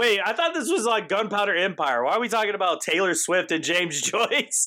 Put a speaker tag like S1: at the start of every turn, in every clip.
S1: Wait, I thought this was like Gunpowder Empire. Why are we talking about Taylor Swift and James Joyce?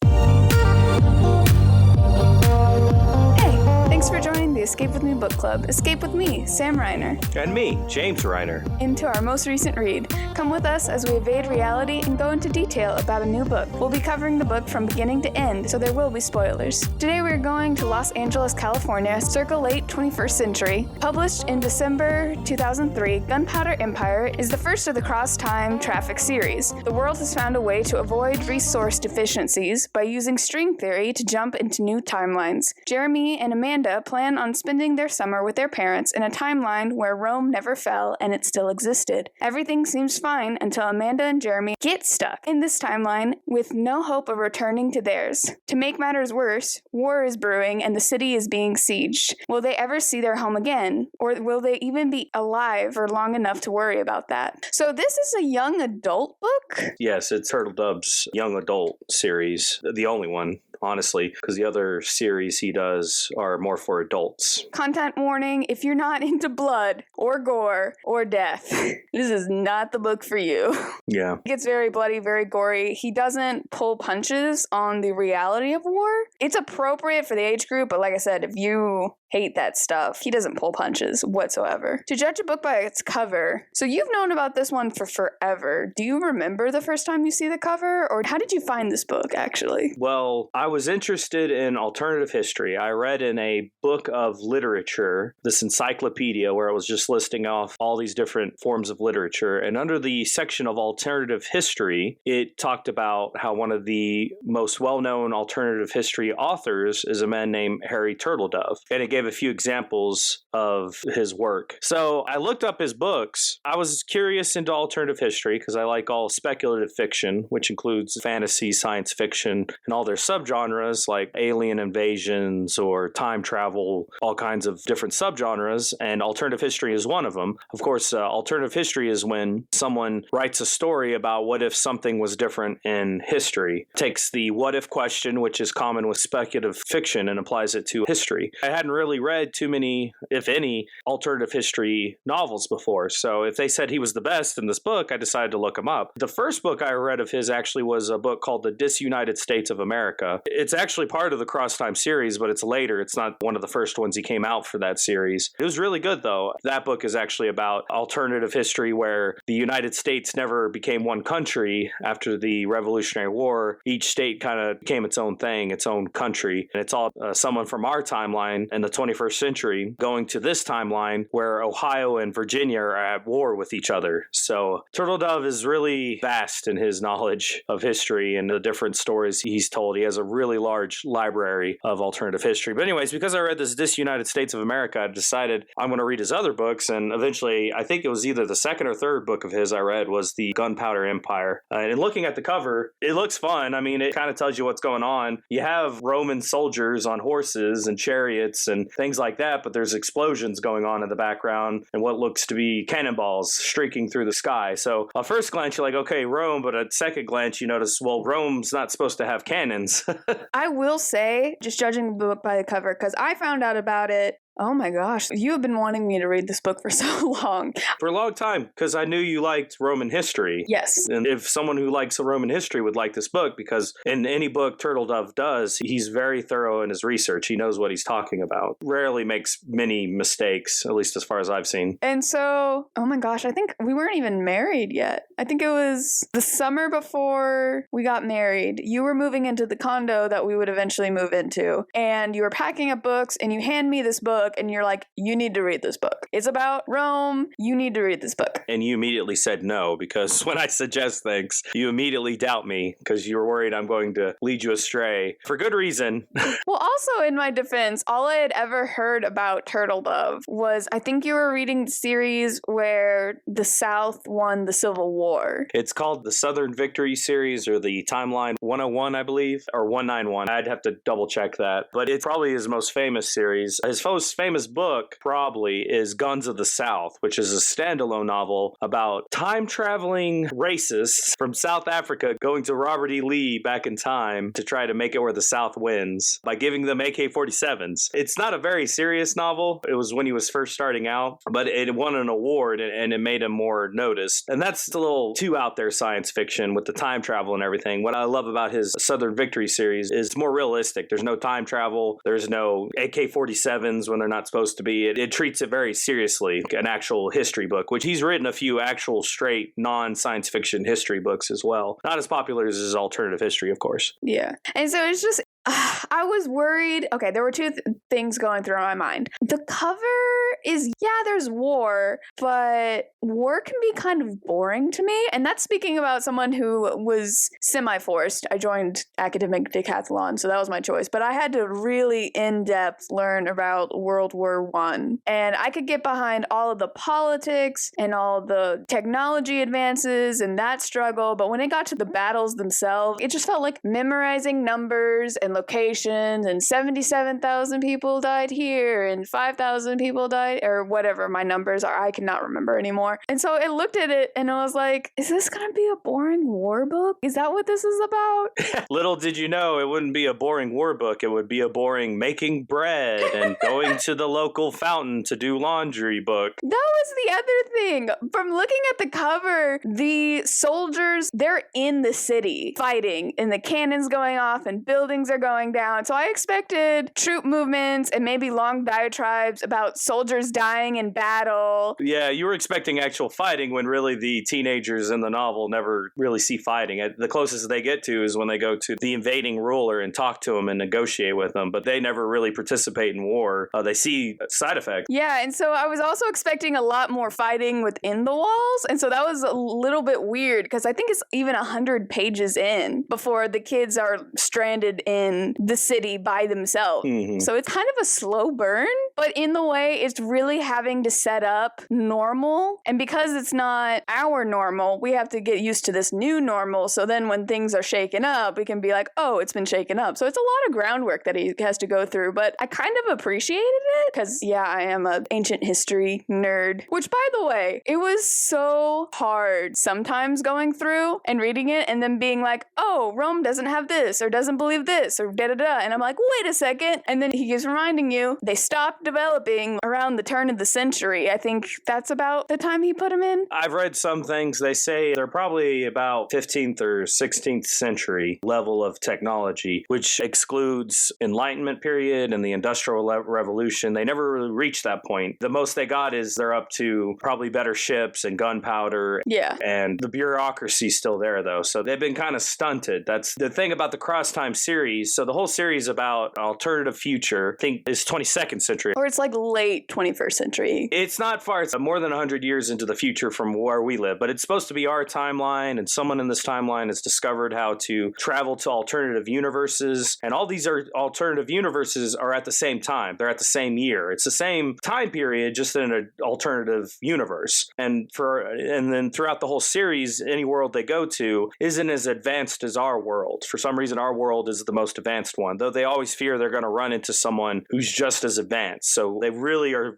S2: Thanks for joining the Escape With Me Book Club. Escape with me, Sam Reiner.
S1: And me, James Reiner.
S2: Into our most recent read. Come with us as we evade reality and go into detail about a new book. We'll be covering the book from beginning to end, so there will be spoilers. Today we're going to Los Angeles, California, circa late 21st century. Published in December 2003, Gunpowder Empire is the first of the Crosstime Traffic series. The world has found a way to avoid resource deficiencies by using string theory to jump into new timelines. Jeremy and Amanda plan on spending their summer with their parents in a timeline where Rome never fell and it still existed. Everything seems fine until Amanda and Jeremy get stuck in this timeline with no hope of returning to theirs. To make matters worse, war is brewing and the city is being sieged. Will they ever see their home again? Or will they even be alive for long enough to worry about that? So this is a young adult book?
S1: Yes, it's Turtledove's young adult series. The only one, honestly, because the other series he does are more for adults.
S2: Content warning, if you're not into blood or gore or death, this is not the book for you.
S1: Yeah.
S2: It gets very bloody, very gory. He doesn't pull punches on the reality of war. It's appropriate for the age group, but like I said, if you hate that stuff, he doesn't pull punches whatsoever. To judge a book by its cover, so you've known about this one for forever. Do you remember the first time you see the cover, or how did you find this book, actually?
S1: Well, I was interested in alternative history. I read in a book of literature, this encyclopedia, where it was just listing off all these different forms of literature, and under the section of alternative history, it talked about how one of the most well-known alternative history authors is a man named Harry Turtledove, and it gave a few examples of his work. So I looked up his books. I was curious into alternative history because I like all speculative fiction, which includes fantasy, science fiction, and all their subgenres like alien invasions or time travel, all kinds of different subgenres, and alternative history is one of them. Of course, alternative history is when someone writes a story about what if something was different in history. Takes the what if question, which is common with speculative fiction, and applies it to history. I hadn't really read too many, if any, alternative history novels before. So if they said he was the best in this book, I decided to look him up. The first book I read of his actually was a book called The Disunited States of America. It's actually part of the Crosstime series, but it's later. It's not one of the first ones he came out for that series. It was really good, though. That book is actually about alternative history where the United States never became one country after the Revolutionary War. Each state kind of became its own thing, its own country. And it's all someone from our timeline in the 21st century going to this timeline where Ohio and Virginia are at war with each other. So Turtledove is really vast in his knowledge of history and the different stories he's told. He has a really large library of alternative history. But anyways, because I read this Disunited States of America, I decided I'm going to read his other books. And eventually, I think it was either the second or third book of his I read was the Gunpowder Empire. And looking at the cover, it looks fun. I mean, it kind of tells you what's going on. You have Roman soldiers on horses and chariots and things like that, but there's explosions going on in the background and what looks to be cannonballs streaking through the sky. So at first glance, you're like, okay, Rome, but at second glance, you notice, well, Rome's not supposed to have cannons.
S2: I will say, just judging the book by the cover, because I found out about it. Oh my gosh, you have been wanting me to read this book for so long.
S1: For a long time, because I knew you liked Roman history.
S2: Yes.
S1: And if someone who likes Roman history would like this book, because in any book Turtledove does, he's very thorough in his research. He knows what he's talking about. Rarely makes many mistakes, at least as far as I've seen.
S2: And so, oh my gosh, I think we weren't even married yet. I think it was the summer before we got married. You were moving into the condo that we would eventually move into. And you were packing up books and you hand me this book. And you're like, you need to read this book. It's about Rome. You need to read this book.
S1: And you immediately said no, because when I suggest things, you immediately doubt me because you're worried I'm going to lead you astray for good reason.
S2: Well, also in my defense, all I had ever heard about Turtledove was, I think you were reading the series where the South won the Civil War.
S1: It's called the Southern Victory series, or the Timeline 101, I believe, or 191. I'd have to double check that. But it's probably his most famous series. His most most famous book probably is Guns of the South, which is a standalone novel about time-traveling racists from South Africa going to Robert E. Lee back in time to try to make it where the South wins by giving them AK-47s. It's not a very serious novel. It was when he was first starting out, but it won an award and it made him more noticed. And that's a little too out there science fiction with the time travel and everything. What I love about his Southern Victory series is it's more realistic. There's no time travel. There's no AK-47s when they're not supposed to be. It treats it very seriously, an actual history book, which he's written a few actual straight non-science fiction history books as well. Not as popular as his alternative history, of course.
S2: Yeah. And so it's just, I was worried. Okay, there were two things going through my mind. The cover is, yeah, there's war, but war can be kind of boring to me. And that's speaking about someone who was semi-forced. I joined academic decathlon, so that was my choice. But I had to really in-depth learn about World War I. And I could get behind all of the politics and all the technology advances and that struggle. But when it got to the battles themselves, it just felt like memorizing numbers and locations, and 77,000 people died here and 5,000 people died, or whatever my numbers are. I cannot remember anymore. And so I looked at it and I was like, is this going to be a boring war book? Is that what this is about?
S1: Little did you know it wouldn't be a boring war book. It would be a boring making bread and going to the local fountain to do laundry book.
S2: That was the other thing. From looking at the cover, the soldiers, they're in the city fighting and the cannons going off and buildings are going down. So I expected troop movements and maybe long diatribes about soldiers dying in battle.
S1: Yeah, you were expecting actual fighting when really the teenagers in the novel never really see fighting. The closest they get to is when they go to the invading ruler and talk to him and negotiate with them, but they never really participate in war. They see side effects.
S2: Yeah, and so I was also expecting a lot more fighting within the walls, and so that was a little bit weird because I think it's even 100 pages in before the kids are stranded in the city by themselves. Mm-hmm. So it's kind of a slow burn, but in the way it's really having to set up normal. And because it's not our normal, we have to get used to this new normal. So then when things are shaken up, we can be like, oh, it's been shaken up. So it's a lot of groundwork that he has to go through, but I kind of appreciated it because, yeah, I am an ancient history nerd, which, by the way, it was so hard sometimes going through and reading it and then being like, oh, Rome doesn't have this or doesn't believe this or da-da-da. And I'm like, wait a second. And then he keeps reminding you they stopped developing around the turn of the century. I think that's about the time he put them in.
S1: I've read some things. They say they're probably about 15th or 16th century level of technology, which excludes Enlightenment period and the Industrial Revolution. They never really reached that point. The most they got is they're up to probably better ships and gunpowder.
S2: Yeah.
S1: And the bureaucracy's still there, though. So they've been kind of stunted. That's the thing about the Crosstime series. So the whole series about alternative future, I think, is 22nd century.
S2: Or it's like late 21st century.
S1: It's not far. It's more than 100 years into the future from where we live, but it's supposed to be our timeline, and someone in this timeline has discovered how to travel to alternative universes, and all these alternative universes are at the same time. They're at the same year. It's the same time period, just in an alternative universe. And then throughout the whole series, any world they go to isn't as advanced as our world. For some reason, our world is the most advanced one, though they always fear they're going to run into someone who's just as advanced. So they really are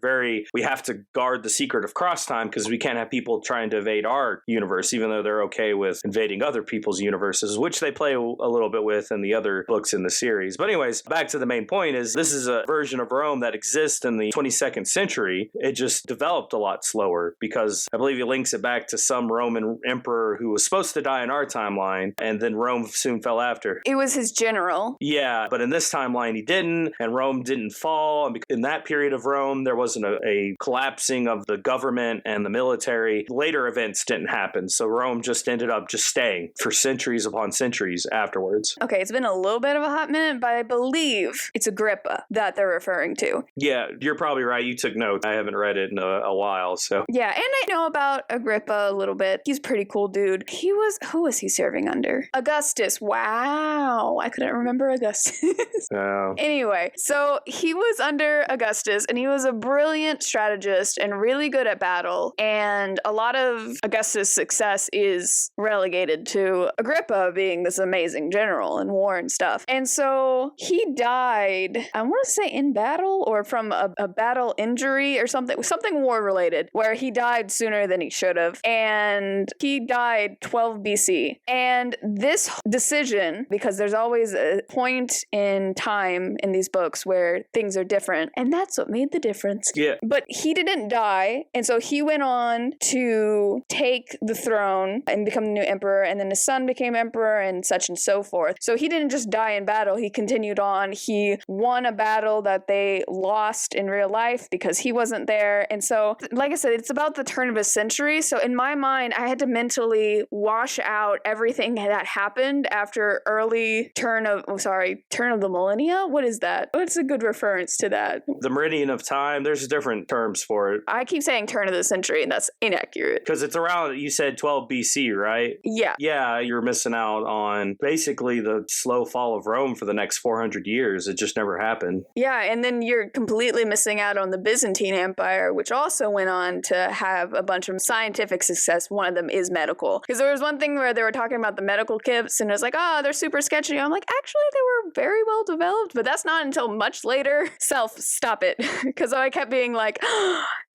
S1: we have to guard the secret of Crosstime because we can't have people trying to invade our universe, even though they're okay with invading other people's universes, which they play a little bit with in the other books in the series. But anyways, back to the main point is this is a version of Rome that exists in the 22nd century. It just developed a lot slower because I believe he links it back to some Roman emperor who was supposed to die in our timeline, and then Rome soon fell after.
S2: It was his general.
S1: Yeah, but in this timeline he didn't, and Rome didn't fall. And in that period of Rome, there wasn't a collapsing of the government and the military. Later events didn't happen, so Rome just ended up just staying for centuries upon centuries afterwards.
S2: Okay, it's been a little bit of a hot minute, but I believe it's Agrippa that they're referring to.
S1: Yeah, you're probably right. You took notes. I haven't read it in a while, so.
S2: Yeah, and I know about Agrippa a little bit. He's a pretty cool dude. Who was he serving under? Augustus. Wow, I couldn't remember remember Augustus.
S1: Yeah.
S2: Anyway, so he was under Augustus, and he was a brilliant strategist and really good at battle. And a lot of Augustus' success is relegated to Agrippa being this amazing general in war and stuff. And so he died, I want to say in battle or from a battle injury or something war related, where he died sooner than he should have. And he died 12 BC. And this decision, because there's always a point in time in these books where things are different, and that's what made the difference.
S1: Yeah.
S2: But he didn't die, and so he went on to take the throne and become the new emperor, and then his son became emperor and such and so forth. So he didn't just die in battle, he continued on. He won a battle that they lost in real life because he wasn't there. And so, like I said, it's about the turn of a century. So in my mind, I had to mentally wash out everything that happened after early turn of the millennia? What is that? What's a good reference to that?
S1: The meridian of time, there's different terms for it.
S2: I keep saying turn of the century, and that's inaccurate.
S1: Because it's around, you said 12 BC, right?
S2: Yeah.
S1: Yeah, you're missing out on basically the slow fall of Rome for the next 400 years. It just never happened.
S2: Yeah, and then you're completely missing out on the Byzantine Empire, which also went on to have a bunch of scientific success. One of them is medical. Because there was one thing where they were talking about the medical kits, and it was like, they're super sketchy. I'm like, actually, they were very well developed, but that's not until much later. Stop it. Because I kept being like,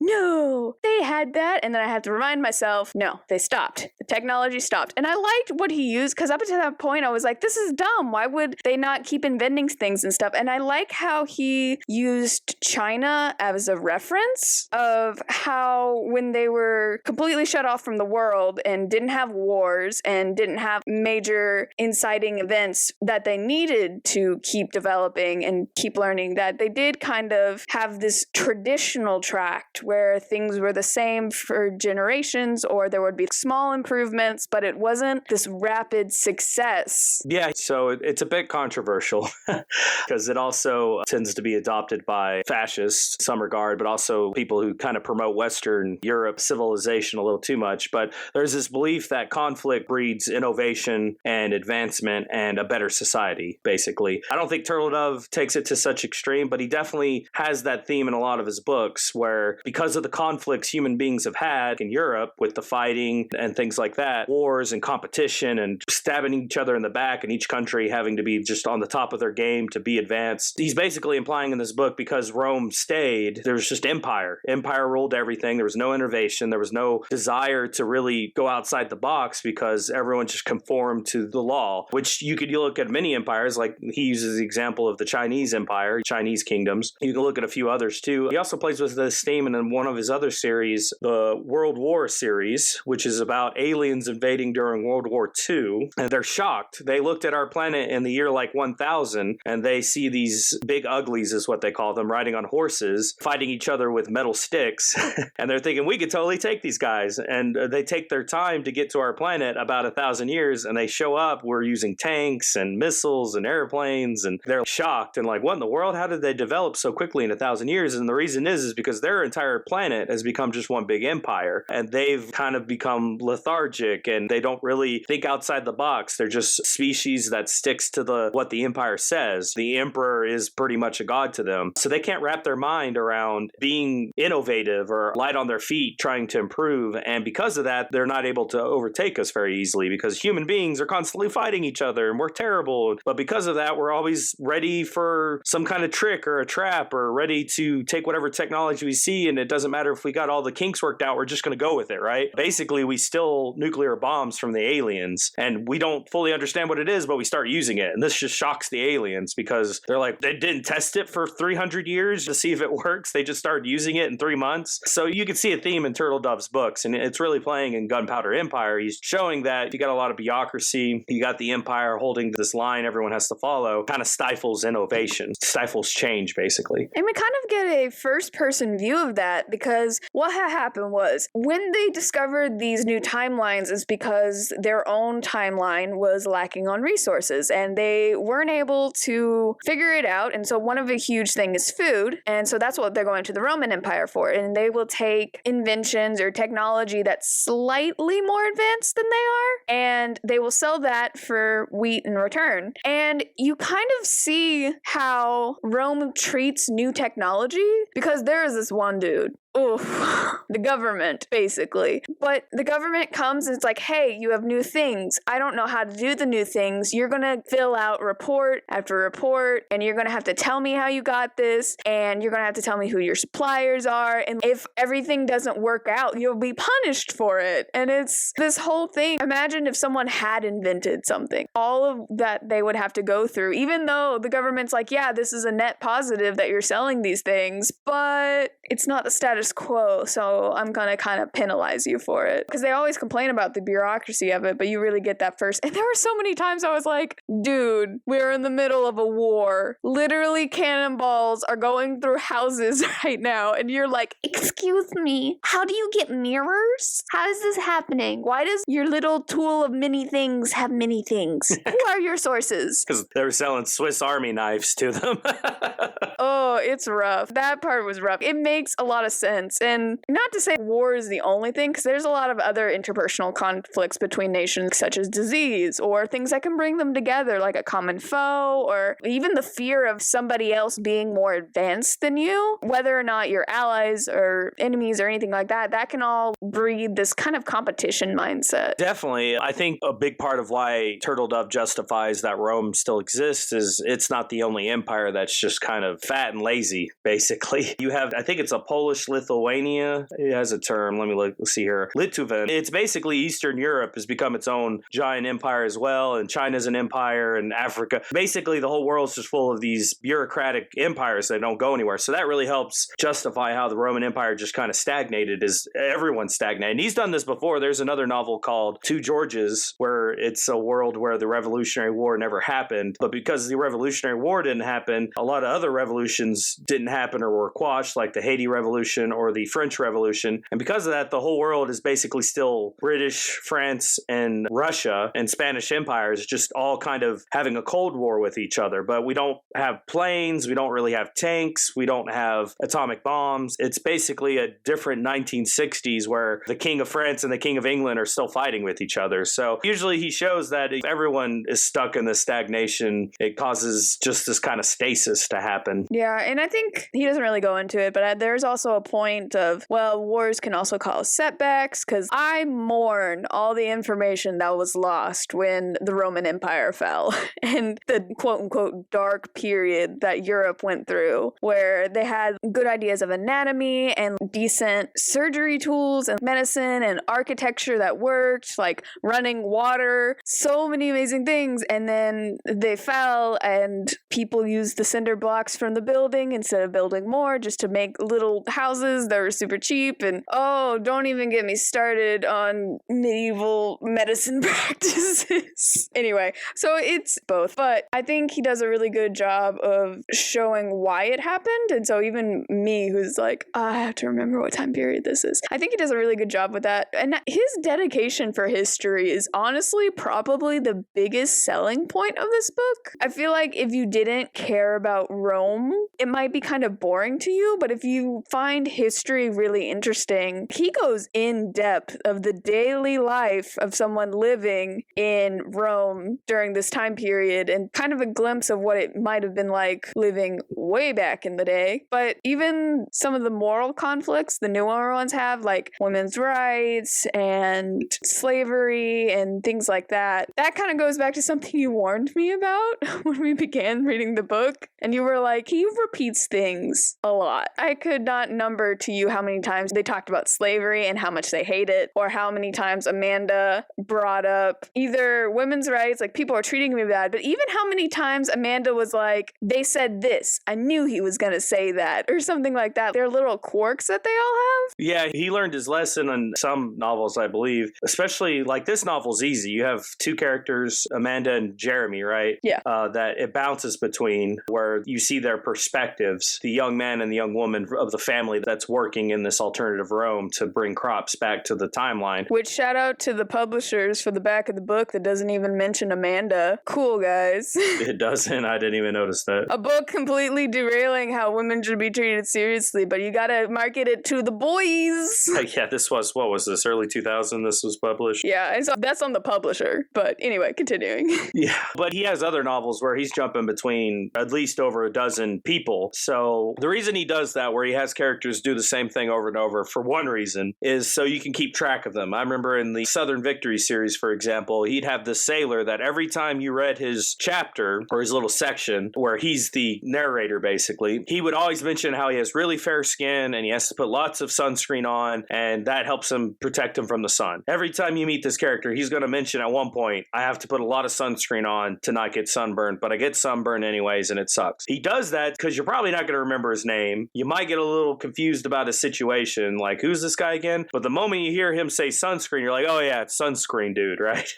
S2: no, they had that. And then I had to remind myself, no, they stopped. The technology stopped. And I liked what he used, because up to that point, I was like, this is dumb. Why would they not keep inventing things and stuff? And I like how he used China as a reference of how when they were completely shut off from the world and didn't have wars and didn't have major inciting events that they needed to keep developing and keep learning, that they did kind of have this traditional tract where things were the same for generations, or there would be small improvements, but it wasn't this rapid success.
S1: Yeah, so it's a bit controversial because it also tends to be adopted by fascists in some regard, but also people who kind of promote Western Europe civilization a little too much. But there's this belief that conflict breeds innovation and advancement and a better society, basically. I don't think Turtledove takes it to such extreme, but he definitely has that theme in a lot of his books where, because of the conflicts human beings have had in Europe with the fighting and things like that, wars and competition and stabbing each other in the back and each country having to be just on the top of their game to be advanced. He's basically implying in this book, because Rome stayed, there was just empire. Empire ruled everything. There was no innovation. There was no desire to really go outside the box because everyone just conformed to the law, which you look at many empires, like he uses the example of the Chinese Empire, Chinese kingdoms. You can look at a few others too. He also plays with this theme in one of his other series, the World War series, which is about aliens invading during World War II. And they're shocked. They looked at our planet in the year like 1000, and they see these big uglies, is what they call them, riding on horses, fighting each other with metal sticks. And they're thinking, we could totally take these guys. And they take their time to get to our planet, about 1,000 years, and they show up. We're using tanks and missiles and airplanes, and they're shocked and like, what in the world? How did they develop so quickly in 1,000 years? And the reason is because their entire planet has become just one big empire, and they've kind of become lethargic, and they don't really think outside the box. They're just species that sticks to what the empire says. The emperor is pretty much a god to them. So they can't wrap their mind around being innovative or light on their feet trying to improve. And because of that, they're not able to overtake us very easily, because human beings are constantly fighting each other and we're terrible. But because of that, we're always ready for some kind of trick or a trap, or ready to take whatever technology we see. And it doesn't matter if we got all the kinks worked out, we're just going to go with it, right? Basically, we steal nuclear bombs from the aliens, and we don't fully understand what it is, but we start using it. And this just shocks the aliens, because they're like, they didn't test it for 300 years to see if it works. They just started using it in 3 months. So you can see a theme in Turtledove's books, and it's really playing in Gunpowder Empire. He's showing that you got a lot of bureaucracy, you got the empire holding this line everyone has to follow, kind of stifles innovation, stifles change, basically.
S2: And we kind of get a first-person view of that, because what had happened was, when they discovered these new timelines, is because their own timeline was lacking on resources, and they weren't able to figure it out. And so one of the huge things is food, and so that's what they're going to the Roman Empire for. And they will take inventions or technology that's slightly more advanced than they are, and they will sell that for wheat in return. And you kind of see how Rome treats new technology, because there is this one dude. Oof. The government, basically. But the government comes and it's like, hey, you have new things. I don't know how to do the new things. You're going to fill out report after report, and you're going to have to tell me how you got this, and you're going to have to tell me who your suppliers are. And if everything doesn't work out, you'll be punished for it. And it's this whole thing. Imagine if someone had invented something. All of that they would have to go through, even though the government's like, yeah, this is a net positive that you're selling these things, but it's not the status quo, so I'm gonna kind of penalize you for it. Because they always complain about the bureaucracy of it, but you really get that first. And there were so many times I was like, dude, we're in the middle of a war. Literally cannonballs are going through houses right now, and you're like, excuse me, how do you get mirrors? How is this happening? Why does your little tool of many things have many things? Who are your sources?
S1: Because they're selling Swiss Army knives to them.
S2: Oh, it's rough. That part was rough. It makes a lot of sense. And not to say war is the only thing, because there's a lot of other interpersonal conflicts between nations, such as disease or things that can bring them together, like a common foe, or even the fear of somebody else being more advanced than you. Whether or not you're allies or enemies or anything like that, that can all breed this kind of competition mindset.
S1: Definitely. I think a big part of why Turtledove justifies that Rome still exists is it's not the only empire that's just kind of fat and lazy, basically. You have, I think it's a Polish Lithuania. It has a term. Let me let's see here. Lituven. It's basically Eastern Europe has become its own giant empire as well, and China's an empire, and Africa. Basically, the whole world's just full of these bureaucratic empires that don't go anywhere. So that really helps justify how the Roman Empire just kind of stagnated, is everyone's stagnated. And he's done this before. There's another novel called Two Georges, where it's a world where the Revolutionary War never happened. But because the Revolutionary War didn't happen, a lot of other revolutions didn't happen or were quashed, like the Haiti Revolution or the French Revolution. And because of that, the whole world is basically still British, France, and Russia and Spanish empires, just all kind of having a Cold War with each other. But we don't have planes, we don't really have tanks, we don't have atomic bombs. It's basically a different 1960s where the King of France and the King of England are still fighting with each other. So usually he shows that if everyone is stuck in this stagnation, it causes just this kind of stasis to happen.
S2: Yeah, and I think he doesn't really go into it, but there's also a point of, well, wars can also cause setbacks, because I mourn all the information that was lost when the Roman Empire fell and the quote-unquote dark period that Europe went through, where they had good ideas of anatomy and decent surgery tools and medicine and architecture that worked, like running water, so many amazing things, and then they fell and people used the cinder blocks from the building instead of building more just to make little houses that were super cheap. And oh, don't even get me started on medieval medicine practices. Anyway, so it's both, but I think he does a really good job of showing why it happened. And so even me, who's like, I have to remember what time period this is, I think he does a really good job with that. And his dedication for history is honestly probably the biggest selling point of this book. I feel like if you didn't care about Rome, it might be kind of boring to you, but if you find history really interesting, he goes in depth of the daily life of someone living in Rome during this time period, and kind of a glimpse of what it might have been like living way back in the day. But even some of the moral conflicts the newer ones have, like women's rights and slavery and things like that, that kind of goes back to something you warned me about when we began reading the book. And you were like, he repeats things a lot. I could not number to you how many times they talked about slavery and how much they hate it, or how many times Amanda brought up either women's rights, like people are treating me bad, but even how many times Amanda was like, they said this, I knew he was gonna say that, or something like that. They're little quirks that they all have.
S1: Yeah, he learned his lesson in some novels, I believe. Especially, like, this novel's easy. You have two characters, Amanda and Jeremy, right?
S2: Yeah.
S1: That it bounces between, where you see their perspectives, the young man and the young woman of the family that's working in this alternative Rome to bring crops back to the timeline.
S2: Which shout out to the publishers for the back of the book that doesn't even mention Amanda. Cool, guys.
S1: It doesn't? I didn't even notice that.
S2: A book completely derailing how women should be treated seriously, but you gotta market it to the boys.
S1: Yeah, this was, what was this, early 2000 this was published?
S2: Yeah, and so that's on the publisher. But anyway, continuing.
S1: Yeah, but he has other novels where he's jumping between at least over a dozen people. So the reason he does that, where he has characters do the same thing over and over, for one reason, is so you can keep track of them. I remember in the Southern Victory series, for example, he'd have this sailor that every time you read his chapter or his little section where he's the narrator, basically, he would always mention how he has really fair skin and he has to put lots of sunscreen on, and that helps him protect him from the sun. Every time you meet this character, he's going to mention at one point, I have to put a lot of sunscreen on to not get sunburned, but I get sunburned anyways and it sucks. He does that because you're probably not going to remember his name. You might get a little confused about his situation, like, who's this guy again? But the moment you hear him say sunscreen, you're like, oh yeah, it's sunscreen dude, right?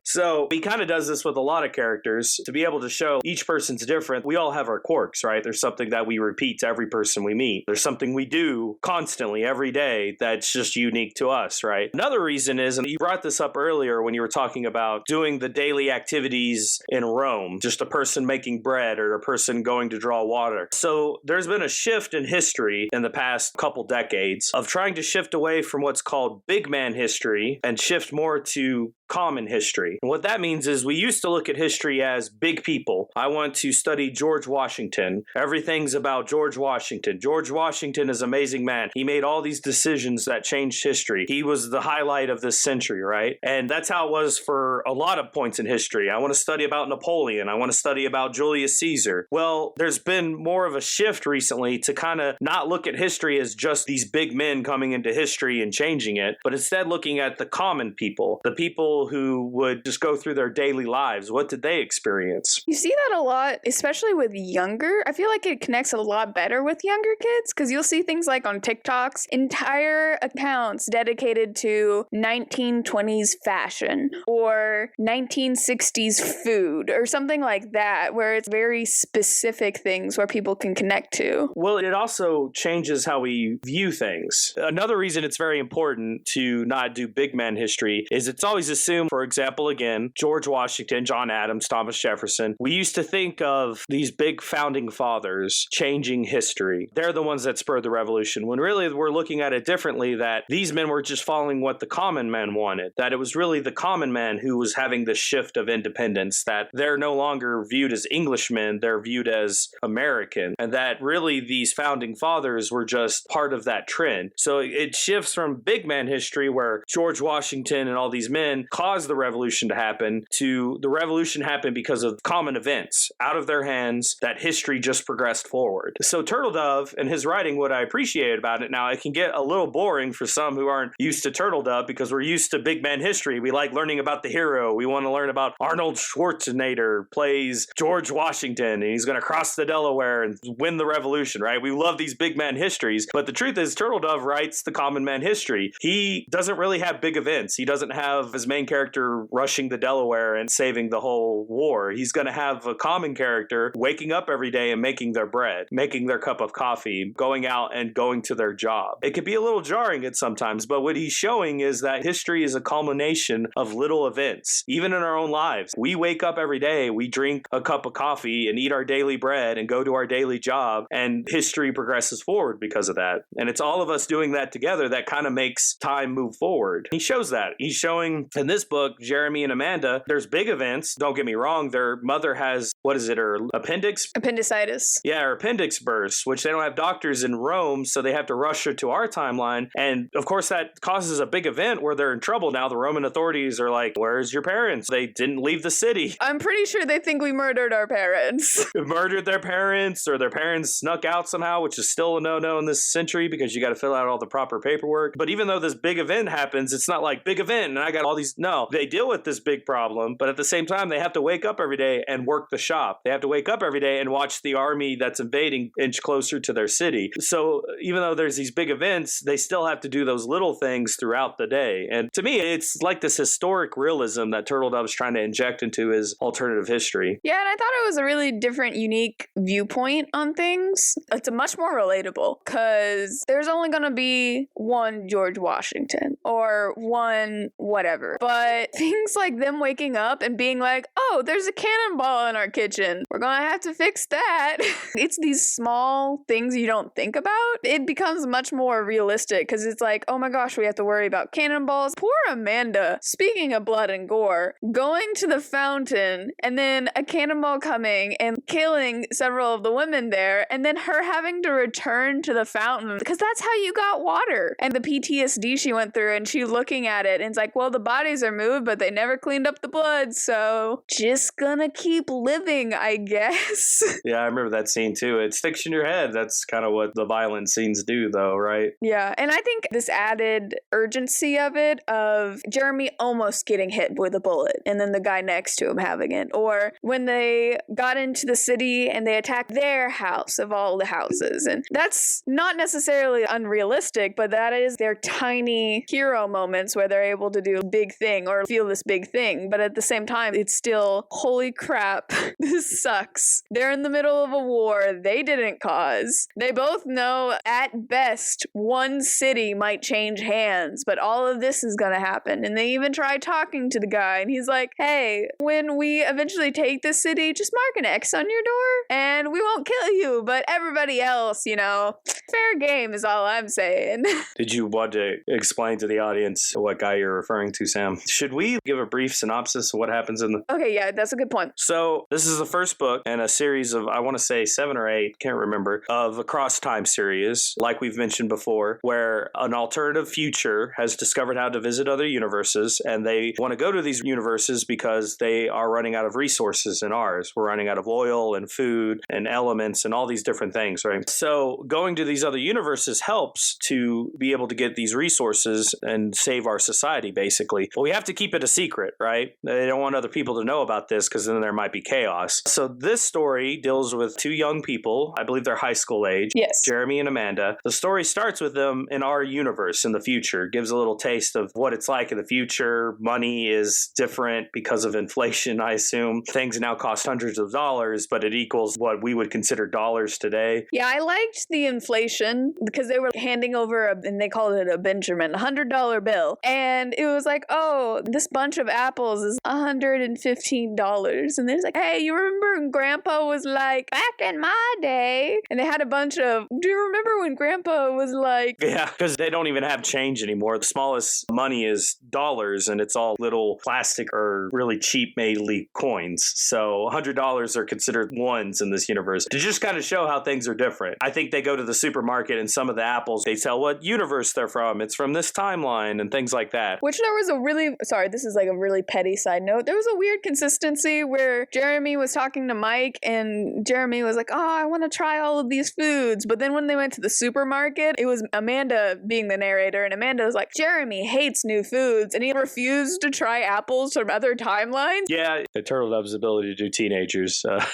S1: So he kind of does this with a lot of characters to be able to show each person's different. We all have our quirks, right? There's something that we repeat to every person we meet. There's something we do constantly every day that's just unique to us, right? Another reason is, and you brought this up earlier when you were talking about doing the daily activities in Rome, just a person making bread or a person going to draw water. So there's been a shift in history in the past couple decades of trying to shift away from what's called big man history and shift more to common history. And what that means is we used to look at history as big people. I want to study George Washington. Everything's about George Washington. George Washington is an amazing man. He made all these decisions that changed history. He was the highlight of this century, right? And that's how it was for a lot of points in history. I want to study about Napoleon. I want to study about Julius Caesar. Well, there's been more of a shift recently to kind of not look at history as just these big men coming into history and changing it, but instead looking at the common people, the people who would just go through their daily lives. What did they experience?
S2: You see that a lot, especially with younger. I feel like it connects a lot better with younger kids because you'll see things like on TikToks, entire accounts dedicated to 1920s fashion or 1960s food or something like that, where it's very specific things where people can connect to.
S1: Well, it also changes how we view things. Another reason it's very important to not do big man history is it's always assumed, for example, again, George Washington, John Adams, Thomas Jefferson. We used to think of these big founding fathers changing history. They're the ones that spurred the revolution, when really we're looking at it differently, that these men were just following what the common man wanted, that it was really the common man who was having the shift of independence, that they're no longer viewed as Englishmen, they're viewed as American, and that really these founding fathers were just part of that trend. So it shifts from big man history, where George Washington and all these men caused the revolution to happen, to the revolution happened because of common events out of their hands, that history just progressed forward. So Turtledove and his writing, what I appreciate about it, now it can get a little boring for some who aren't used to Turtledove because we're used to big man history. We like learning about the hero. We want to learn about Arnold Schwarzenegger plays George Washington and he's going to cross the Delaware and win the revolution, right? We love these big man histories, but the truth is Turtledove writes the common man history. He doesn't really have big events. He doesn't have his main character rushing the Delaware and saving the whole war. He's going to have a common character waking up every day and making their bread, making their cup of coffee, going out and going to their job. It can be a little jarring at sometimes, but what he's showing is that history is a culmination of little events. Even in our own lives, we wake up every day, we drink a cup of coffee and eat our daily bread and go to our daily job, and history progresses forward because of that. And it's all of us doing that together that kind of makes time move forward. He shows that. He's showing in this book, Jeremy and Amanda, there's big events. Don't get me wrong. Their mother has, what is it, her appendix?
S2: Appendicitis.
S1: Yeah, her appendix bursts, which they don't have doctors in Rome, so they have to rush her to our timeline. And of course, that causes a big event where they're in trouble. Now the Roman authorities are like, where's your parents? They didn't leave the city.
S2: I'm pretty sure they think we murdered our parents.
S1: Murdered their parents, or their parents snuck out somehow, which is still a no-no in this century because you got to fill out all the proper paperwork. But even though this big event happens, it's not like big event and I got all these. No, they deal with this big problem, but at the same time, they have to wake up every day and work the shop. shop. They have to wake up every day and watch the army that's invading inch closer to their city. So even though there's these big events, they still have to do those little things throughout the day. And to me, it's like this historic realism that Turtledove's trying to inject into his alternative history.
S2: Yeah, and I thought it was a really different, unique viewpoint on things. It's a much more relatable because there's only going to be one George Washington or one whatever. But things like them waking up and being like, oh, there's a cannonball in our kitchen. We're going to have to fix that. It's these small things you don't think about. It becomes much more realistic because it's like, oh my gosh, we have to worry about cannonballs. Poor Amanda, speaking of blood and gore, going to the fountain and then a cannonball coming and killing several of the women there, and then her having to return to the fountain because that's how you got water. And the PTSD she went through, and she looking at it and it's like, well, the bodies are moved, but they never cleaned up the blood, so just gonna keep living, I guess.
S1: Yeah, I remember that scene too. It sticks in your head. That's kind of what the violent scenes do, though, right?
S2: Yeah, and I think this added urgency of it, of Jeremy almost getting hit with a bullet and then the guy next to him having it, or when they got into the city and they attacked their house of all the houses. And that's not necessarily unrealistic, but that is their tiny hero moments where they're able to do a big thing or feel this big thing. But at the same time, it's still, holy crap, this sucks. They're in the middle of a war they didn't cause. They both know at best one city might change hands, but all of this is gonna happen. And they even try talking to the guy and he's like, hey, when we eventually take this city, just mark an X on your door and we won't kill you, but everybody else, fair game is all I'm saying.
S1: Did you want to explain to the audience what guy you're referring to, Sam? Should we give a brief synopsis of what happens in the...
S2: Okay, yeah, that's a good point.
S1: So this is the first book in a series of, I want to say 7 or 8, can't remember, of a Crosstime series, like we've mentioned before, where an alternative future has discovered how to visit other universes, and they want to go to these universes because they are running out of resources in ours. We're running out of oil and food and elements and all these different things, right? So going to these other universes helps to be able to get these resources and save our society, basically. But we have to keep it a secret, right? They don't want other people to know about this because then there might be chaos. So this story deals with 2 young people. I believe they're high school age.
S2: Yes.
S1: Jeremy and Amanda. The story starts with them in our universe in the future. Gives a little taste of what it's like in the future. Money is different because of inflation, I assume. Things now cost hundreds of dollars, but it equals what we would consider dollars today.
S2: Yeah, I liked the inflation because they were handing over, and they called it a Benjamin, $100 bill. And it was like, oh, this bunch of apples is $115. And they're like, hey, you remember when Grandpa was like, back in my day? And they had a bunch of, do you remember when Grandpa was like...
S1: Yeah, because they don't even have change anymore. The smallest money is dollars, and it's all little plastic or really cheap made coins. So $100 are considered ones in this universe. To just kind of show how things are different. I think they go to the supermarket and some of the apples, they tell what universe they're from. It's from this timeline and things like that.
S2: Which there was a really, sorry, this is like a really petty side note. There was a weird consistency where Jeremy was talking to Mike and Jeremy was like, oh, I want to try all of these foods. But then when they went to the supermarket, it was Amanda being the narrator, and Amanda was like, Jeremy hates new foods, and he refused to try apples from other timelines.
S1: Yeah, the Turtledove's ability to do teenagers. I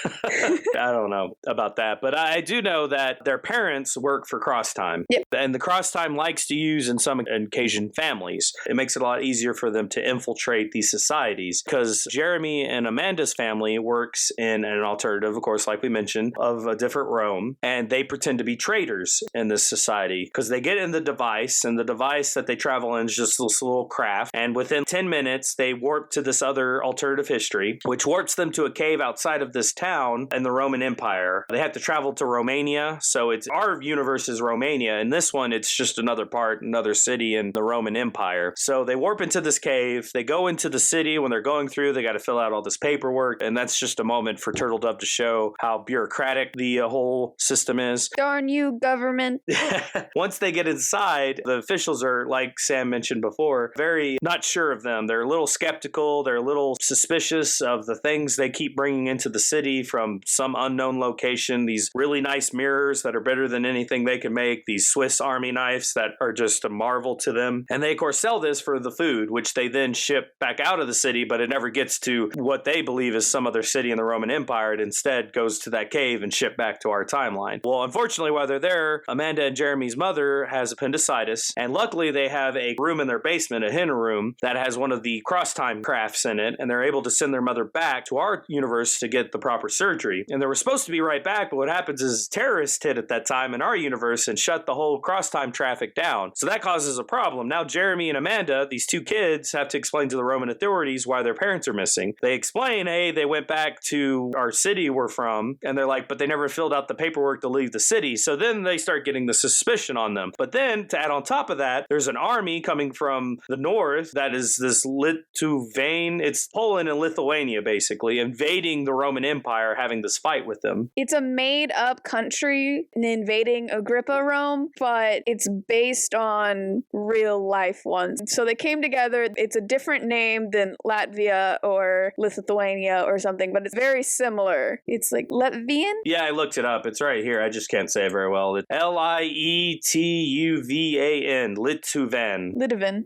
S1: don't know about that, but I do know that their parents work for Crosstime.
S2: Yep.
S1: And the Crosstime likes to use in some occasion families. It makes it a lot easier for them to infiltrate these societies because Jeremy and Amanda's family works in an alternative, of course, like we mentioned, of a different Rome, and they pretend to be traitors in this society because they get in the device, and the device that they travel in is just this little craft, and within 10 minutes they warp to this other alternative history, which warps them to a cave outside of this town in the Roman Empire. They have to travel to Romania, so it's our universe is Romania, and this one it's just another part, another city in the Roman Empire. So they warp into this cave, they go into the city. When they're going through, they got to fill out all this paperwork, and that's just a moment for Turtledove to show how bureaucratic the whole system is.
S2: Darn you, government.
S1: Once they get inside, the officials are, like Sam mentioned before, very not sure of them. They're a little skeptical. They're a little suspicious of the things they keep bringing into the city from some unknown location. These really nice mirrors that are better than anything they can make. These Swiss Army knives that are just a marvel to them. And they, of course, sell this for the food, which they then ship back out of the city, but it never gets to what they believe is some other city in the Roman Empire. It instead goes to that cave and shipped back to our timeline. Well, unfortunately, while they're there, Amanda and Jeremy's mother has appendicitis, and luckily they have a room in their basement, a hidden room, that has one of the Crosstime crafts in it, and they're able to send their mother back to our universe to get the proper surgery. And they were supposed to be right back, but what happens is terrorists hit at that time in our universe and shut the whole Crosstime Traffic down. So that causes a problem. Now Jeremy and Amanda, these two kids, have to explain to the Roman authorities why their parents are missing. They explain, hey, they went back to our city we're from, and they're like, but they never filled out the paperwork to leave the city. So then they start getting the suspicion on them. But then, to add on top of that, there's an army coming from the north that is this Lithuanian, it's Poland and Lithuania, basically, invading the Roman Empire, having this fight with them.
S2: It's a made-up country invading Agrippa Rome, but it's based on real-life ones. So they came together. It's a different name than Latvia or Lithuania or something, but it's very similar. It's like Latvian?
S1: Yeah, I looked it up. It's right here. I just can't say it very well. It's Lietuvan.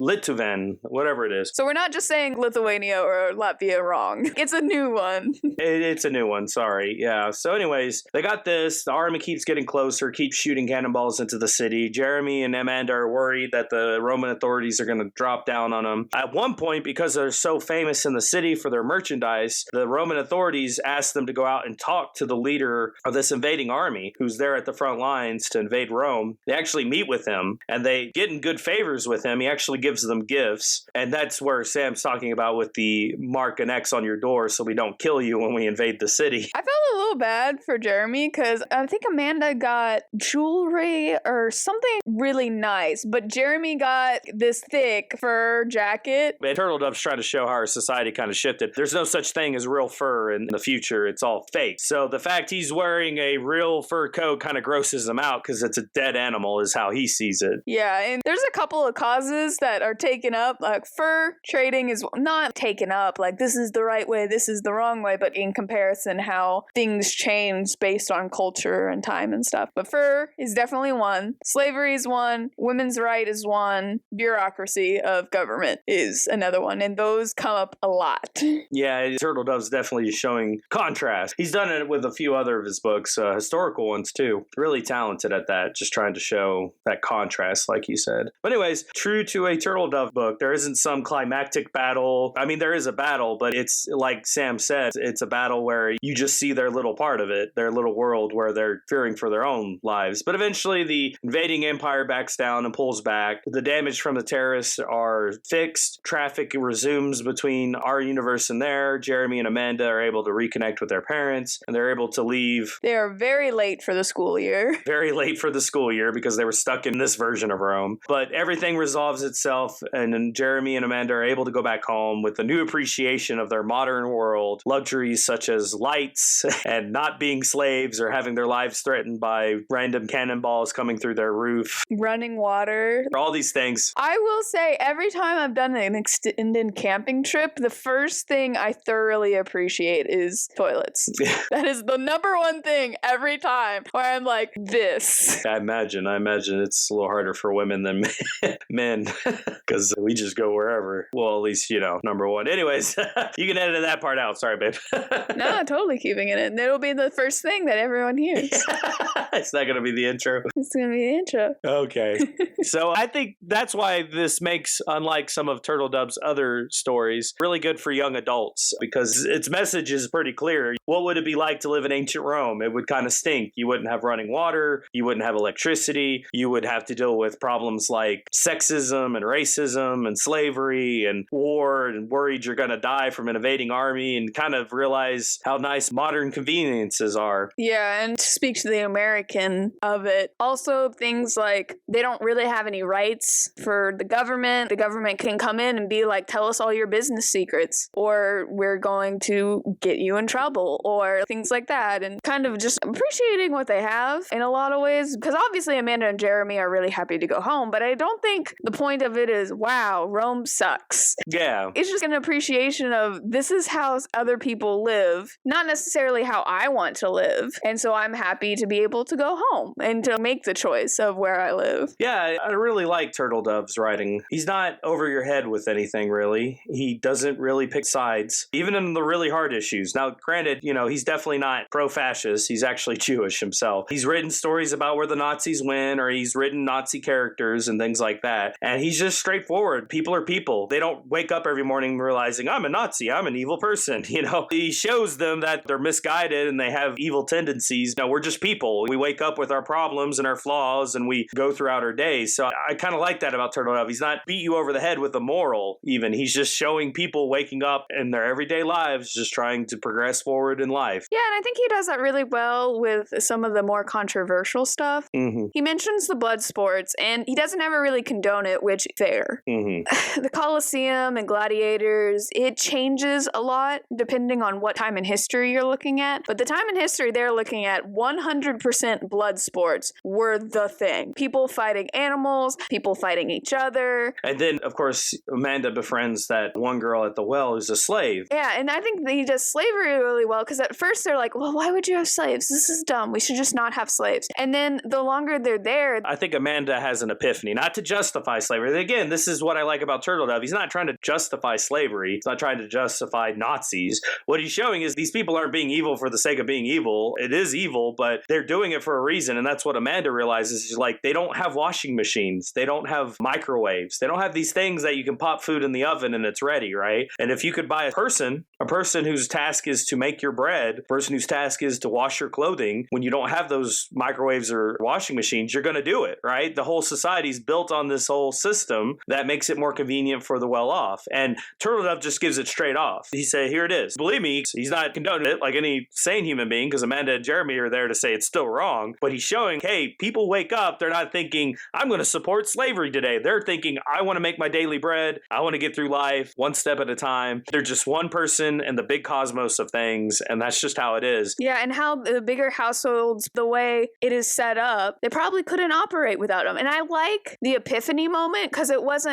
S1: Lituvan, whatever it is.
S2: So we're not just saying Lithuania or Latvia wrong. It's a new one.
S1: It's a new one, sorry. Yeah. So anyways, they got this. The army keeps getting closer, keeps shooting cannonballs into the city. Jeremy and Amanda are worried that the Roman authorities are going to drop down on them. At one point, because they're so famous in the city for their merchandise, the Roman authorities asked them to go out and talk to the leader of this invading army who's there at the front lines to invade Rome. They actually meet with him and they get in good favors with him. He actually gives them gifts. And that's where Sam's talking about with the mark an X on your door so we don't kill you when we invade the city.
S2: I felt a little bad for Jeremy because I think Amanda got jewelry or something really nice, but Jeremy got this thick fur jacket.
S1: And Turtledove's trying to show how our society kind of shifted. There's no such thing as real fur in the future. It's all fake. So the fact he's wearing a real fur coat kind of grosses him out because it's a dead animal is how he sees it.
S2: Yeah, and there's a couple of causes that are taken up. Like fur trading is not taken up. Like this is the right way, this is the wrong way, but in comparison how things change based on culture and time and stuff. But fur is definitely one. Slavery is one. Women's right is one. Bureaucracy of government is another one. And those come up a lot.
S1: Yeah, Turtledove's definitely showing contrast. He's done it with a few other of his books, historical ones too. Really talented at that, just trying to show that contrast, like you said. But anyways, true to a Turtledove book, there isn't some climactic battle. I mean, there is a battle, but it's like Sam said, it's a battle where you just see their little part of it, their little world where they're fearing for their own lives. But eventually the invading empire backs down and pulls back. The damage from the terrorists are fixed. Traffic resumes between our universe and there. Jeremy and Amanda are able to reconnect with their parents and they're able to leave.
S2: They are very late for the school year.
S1: Very late for the school year because they were stuck in this version of Rome. But everything resolves itself and then Jeremy and Amanda are able to go back home with a new appreciation of their modern world. Luxuries such as lights and not being slaves or having their lives threatened by random cannonballs coming through their roof.
S2: Running water.
S1: All these things.
S2: I will say every time I've done an extended camping trip, the first thing I thoroughly appreciate is toilets. That is the number one thing every time where I'm like, this.
S1: I imagine it's a little harder for women than men because we just go wherever. Well, at least, number one. Anyways, you can edit that part out. Sorry, babe.
S2: No, I'm totally keeping it in. It'll be the first thing that everyone hears.
S1: It's not going to be the intro.
S2: It's going to be the intro.
S1: Okay. So I think that's why this makes, unlike some of Turtledove's other stories, really good for young adults because its message is pretty clear. What would it be like to live in ancient Rome? It would kind of stink. You wouldn't have running water. You wouldn't have electricity. You would have to deal with problems like sexism and racism and slavery and war and worried you're going to die from an invading army and kind of realize how nice modern conveniences are.
S2: Yeah, and to speak to the American of it, also things like they don't really have any rights for the government. The government can come in and be like, tell us all your business secrets, or we're going to get you in trouble, or things like that, and kind of just appreciating what they have in a lot of ways, because obviously Amanda and Jeremy are really happy to go home, but I don't think the point of it is, wow, Rome sucks.
S1: Yeah.
S2: It's just an appreciation of this is how other people live, not necessarily how I want to live, and so I'm happy to be able to go home and to make the choice of where I live.
S1: Yeah, I really like Turtledove's writing. He's not over your head with anything, really. He doesn't really pick sides. Even in the really hard issues, issues. Now, granted, he's definitely not pro-fascist. He's actually Jewish himself. He's written stories about where the Nazis win, or he's written Nazi characters and things like that. And he's just straightforward. People are people. They don't wake up every morning realizing, I'm a Nazi, I'm an evil person. He shows them that they're misguided and they have evil tendencies. No, we're just people. We wake up with our problems and our flaws and we go throughout our days. So I kind of like that about Turtledove. He's not beat you over the head with a moral even. He's just showing people waking up in their everyday lives, just trying to progress forward in life.
S2: Yeah, and I think he does that really well with some of the more controversial stuff.
S1: Mm-hmm.
S2: He mentions the blood sports, and he doesn't ever really condone it, which is fair.
S1: Mm-hmm.
S2: The Colosseum and gladiators, it changes a lot depending on what time in history you're looking at. But the time in history they're looking at, 100% blood sports were the thing. People fighting animals, people fighting each other.
S1: And then, of course, Amanda befriends that one girl at the well who's a slave.
S2: Yeah, and I think that he does slavery really well, because at first they're like, well, why would you have slaves? This is dumb. We should just not have slaves. And then the longer they're there...
S1: I think Amanda has an epiphany, not to justify slavery. Again, this is what I like about Turtledove. He's not trying to justify slavery. He's not trying to justify Nazis. What he's showing is these people aren't being evil for the sake of being evil. It is evil, but they're doing it for a reason. And that's what Amanda realizes. She's like, they don't have washing machines. They don't have microwaves. They don't have these things that you can pop food in the oven and it's ready, right? And if you could buy a person whose task is to make your bread, a person whose task is to wash your clothing, when you don't have those microwaves or washing machines, you're going to do it, right? The whole society's built on this whole system that makes it more convenient for the well-off. And Turtledove just gives it straight off. He said, here it is. Believe me, he's not condoning it like any sane human being, because Amanda and Jeremy are there to say it's still wrong. But he's showing, hey, people wake up, they're not thinking, I'm going to support slavery today. They're thinking, I want to make my daily bread. I want to get through life one step at a time. They're just one person in the big cosmos of things, and that's just how it is.
S2: Yeah, and how the bigger households, the way it is set up, they probably couldn't operate without them. And I like the epiphany moment, because it wasn't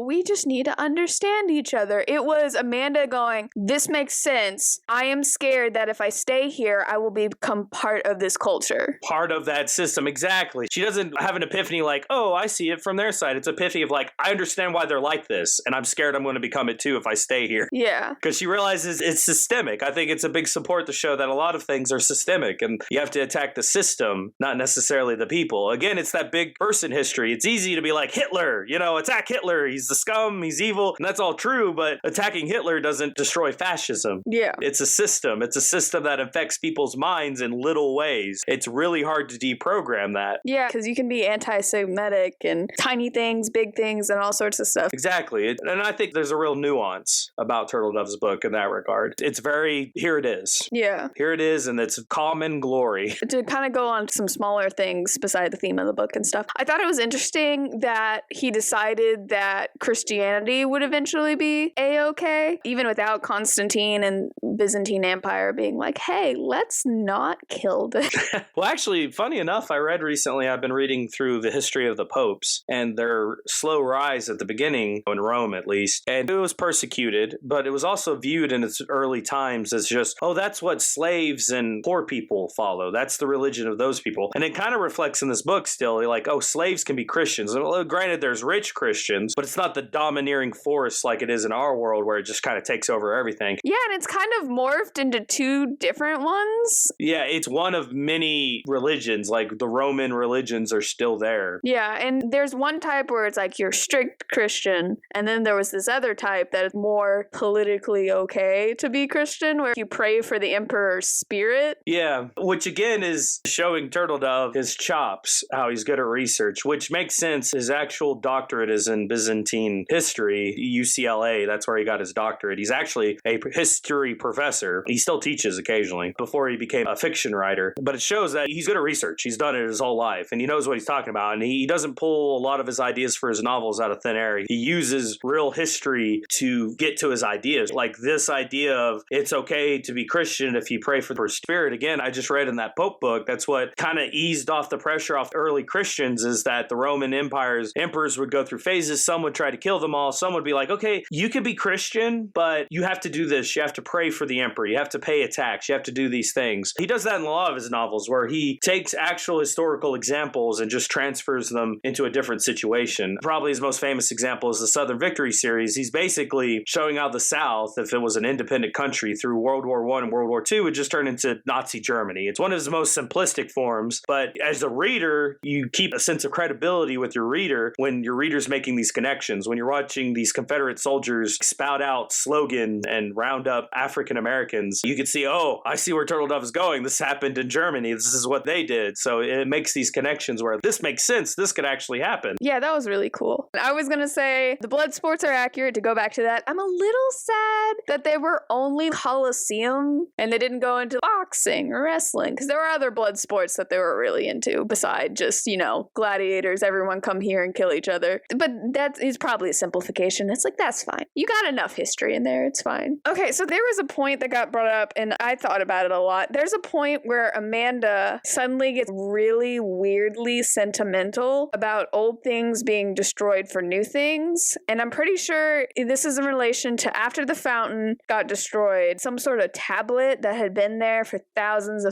S2: we just need to understand each other. It was Amanda going, this makes sense. I am scared that if I stay here, I will become part of this culture.
S1: Part of that system, exactly. She doesn't have an epiphany like, oh, I see it from their side. It's epiphany of like, I understand why they're like this, and I'm scared I'm going to become it too if I stay here.
S2: Yeah.
S1: Because she realizes it's systemic. I think it's a big support to show that a lot of things are systemic, and you have to attack the system, not necessarily the people. Again, it's that big person history. It's easy to be like Hitler, attack Hitler. He's the scum, he's evil, and that's all true, but attacking Hitler doesn't destroy fascism.
S2: Yeah.
S1: It's a system. It's a system that affects people's minds in little ways. It's really hard to deprogram that.
S2: Yeah, because you can be anti-Semitic and tiny things, big things, and all sorts of stuff.
S1: Exactly. And I think there's a real nuance about Turtledove's book in that regard. It's very, here it is.
S2: Yeah.
S1: Here it is, and it's common glory.
S2: To kind of go on some smaller things beside the theme of the book and stuff, I thought it was interesting that he decided that Christianity would eventually be A-okay, even without Constantine and Byzantine Empire being like, hey, let's not kill this.
S1: Well, actually, funny enough, I read recently, I've been reading through the history of the popes and their slow rise at the beginning, in Rome at least, and it was persecuted, but it was also viewed in its early times as just, oh, that's what slaves and poor people follow. That's the religion of those people. And it kind of reflects in this book still, like, oh, slaves can be Christians. And well, granted, there's rich Christians, but it's not the domineering force like it is in our world where it just kind of takes over everything.
S2: Yeah, and it's kind of morphed into two different ones.
S1: Yeah, it's one of many religions, like the Roman religions are still there.
S2: Yeah, and there's one type where it's like you're strict Christian, and then there was this other type that is more politically okay to be Christian, where you pray for the emperor's spirit.
S1: Yeah, which again is showing Turtledove his chops, how he's good at research, which makes sense. His actual doctorate is in Byzantine history, UCLA. That's where he got his doctorate. He's actually a history professor. He still teaches occasionally before he became a fiction writer. But it shows that he's good at research. He's done it his whole life, and he knows what he's talking about. And he doesn't pull a lot of his ideas for his novels out of thin air. He uses real history to get to his ideas. Like this idea of it's okay to be Christian if you pray for the spirit. Again, I just read in that Pope book, that's what kind of eased off the pressure off early Christians, is that the Roman emperors would go through phases. Some would try to kill them all. Some would be like, okay, you can be Christian, but you have to do this. You have to pray for the emperor. You have to pay a tax. You have to do these things. He does that in a lot of his novels, where he takes actual historical examples and just transfers them into a different situation. Probably his most famous example is the Southern Victory series. He's basically showing how the South, if it was an independent country through World War I and World War II, would just turn into Nazi Germany. It's one of his most simplistic forms, but as a reader, you keep a sense of credibility with your reader when your reader's making these connections. When you're watching these Confederate soldiers spout out slogan and round up African Americans, you can see, oh, I see where Turtledove is going. This happened in Germany. This is what they did. So it makes these connections where this makes sense. This could actually happen.
S2: Yeah, that was really cool. I was going to say the blood sports are accurate. To go back to that, I'm a little sad that they were only Coliseum and they didn't go into boxing or wrestling, because there were other blood sports that they were really into beside just, gladiators, everyone come here and kill each other. But that is probably a simplification. It's like, that's fine. You got enough history in there. It's fine. Okay, so there was a point that got brought up and I thought about it a lot. There's a point where Amanda suddenly gets really weirdly sentimental about old things being destroyed for new things. And I'm pretty sure this is in relation to after the fountain got destroyed, some sort of tablet that had been there for thousands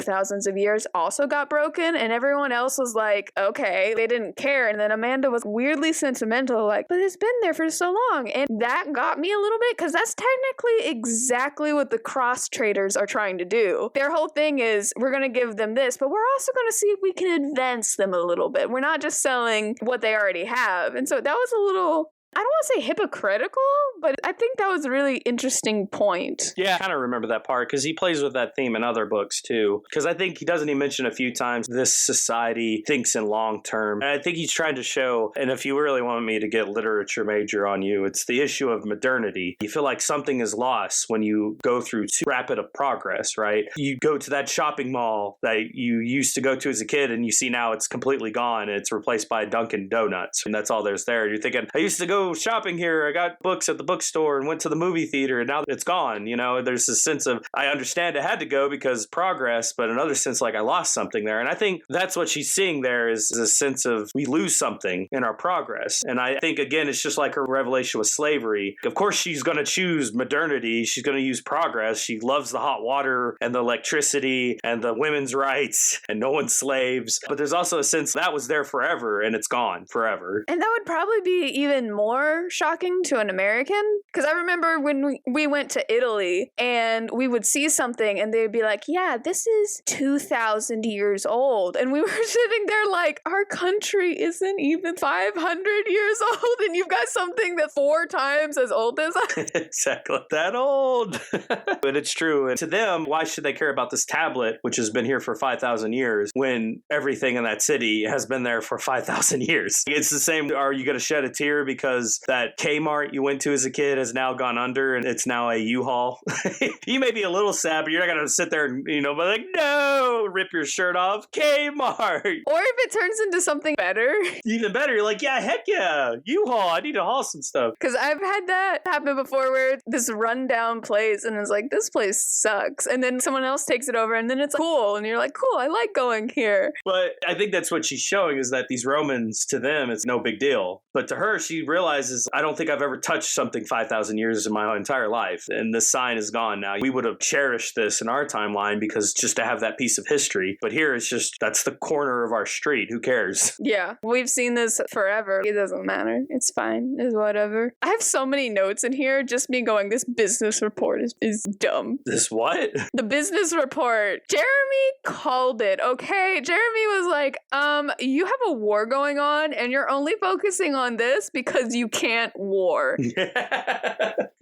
S2: of years also got broken, and everyone else was like, okay, they didn't care. And then Amanda was weirdly sentimental, like, but it's been there for so long. And that got me a little bit, because that's technically exactly what the cross traders are trying to do. Their whole thing is, we're going to give them this, but we're also going to see if we can advance them a little bit. We're not just selling what they already have. And so that was a little, I don't want to say hypocritical, but I think that was a really interesting point.
S1: Yeah, I kind of remember that part because he plays with that theme in other books too. Because I think he doesn't even mention a few times this society thinks in long term. And I think he's trying to show, and if you really want me to get literature major on you, it's the issue of modernity. You feel like something is lost when you go through too rapid of progress, right? You go to that shopping mall that you used to go to as a kid and you see now it's completely gone and it's replaced by Dunkin' Donuts. And that's all there's there. You're thinking, I used to go shopping here. I got books at the bookstore and went to the movie theater and now it's gone. There's this sense of, I understand it had to go because progress, but another sense like I lost something there. And I think that's what she's seeing there is a sense of we lose something in our progress. And I think, again, it's just like her revelation with slavery. Of course, she's going to choose modernity. She's going to use progress. She loves the hot water and the electricity and the women's rights and no one's slaves. But there's also a sense that was there forever and it's gone forever.
S2: And that would probably be even more shocking to an American, because I remember when we went to Italy and we would see something and they'd be like, yeah, this is 2,000 years old. And we were sitting there like, our country isn't even 500 years old and you've got something that's 4 times as old as us.
S1: Exactly. That old. But it's true. And to them, why should they care about this tablet, which has been here for 5,000 years, when everything in that city has been there for 5,000 years? It's the same. Are you going to shed a tear because that Kmart you went to as a kid has now gone under and it's now a U-Haul? You may be a little sad, but you're not going to sit there and, be like, no, rip your shirt off. Kmart.
S2: Or if it turns into something better.
S1: Even better. You're like, yeah, heck yeah. U-Haul. I need to haul some stuff.
S2: Because I've had that happen before where this rundown place and it's like, this place sucks. And then someone else takes it over and then it's cool. And you're like, cool, I like going here.
S1: But I think that's what she's showing is that these Romans, to them, it's no big deal. But to her, she realizes, I don't think I've ever touched something 5,000 years in my entire life. And this sign is gone now. We would have cherished this in our timeline because just to have that piece of history. But here it's just, that's the corner of our street. Who cares?
S2: Yeah, we've seen this forever. It doesn't matter. It's fine. It's whatever. I have so many notes in here. Just me going, this business report is dumb.
S1: This what?
S2: The business report. Jeremy called it, okay? Jeremy was like, you have a war going on and you're only focusing on this because you can't war.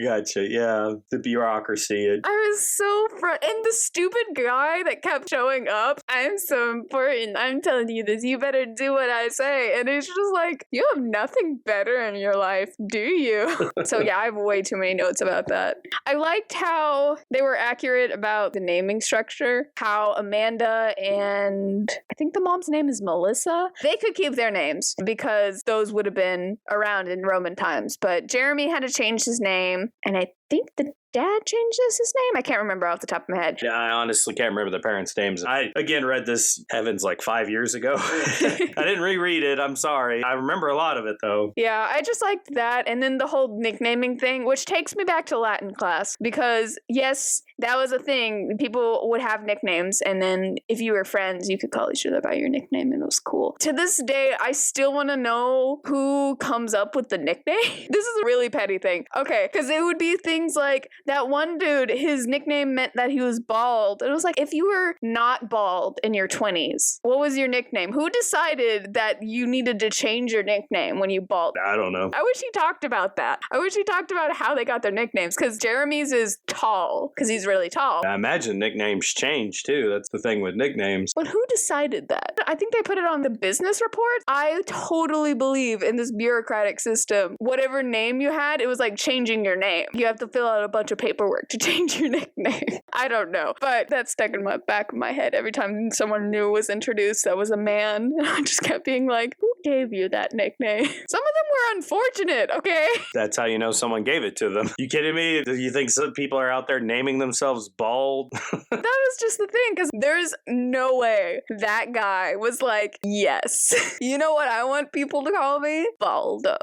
S1: Gotcha. Yeah. The bureaucracy.
S2: I was so and the stupid guy that kept showing up, I'm so important. I'm telling you this. You better do what I say. And it's just like, you have nothing better in your life, do you? So yeah, I have way too many notes about that. I liked how they were accurate about the naming structure, how Amanda and I think the mom's name is Melissa, they could keep their names because those would have been around in Roman times. But Jeremy had to change his name, and I think the dad changes his name? I can't remember off the top of my head.
S1: Yeah, I honestly can't remember the parents' names. I, again, read this, heavens, like 5 years ago. I didn't reread it. I'm sorry. I remember a lot of it, though.
S2: Yeah, I just liked that. And then the whole nicknaming thing, which takes me back to Latin class. Because, yes, that was a thing. People would have nicknames. And then if you were friends, you could call each other by your nickname. And it was cool. To this day, I still want to know who comes up with the nickname. This is a really petty thing. Okay, because it would be things like, That one dude, his nickname meant that he was bald. It was like, if you were not bald in your 20s, what was your nickname? Who decided that you needed to change your nickname when you bald?
S1: I don't know.
S2: I wish he talked about that. I wish he talked about how they got their nicknames, because Jeremy's is tall, because he's really tall.
S1: I imagine nicknames change, too. That's the thing with nicknames.
S2: But who decided that? I think they put it on the business report. I totally believe in this bureaucratic system. Whatever name you had, it was like changing your name. You have to fill out a bunch of paperwork to change your nickname. I don't know. But that stuck in my back of my head every time someone new was introduced that was a man. I just kept being like, who gave you that nickname? Some of them were unfortunate, okay?
S1: That's how you know someone gave it to them. You kidding me? Do you think some people are out there naming themselves bald?
S2: That was just the thing, because there's no way that guy was like, yes. You know what I want people to call me? Baldo.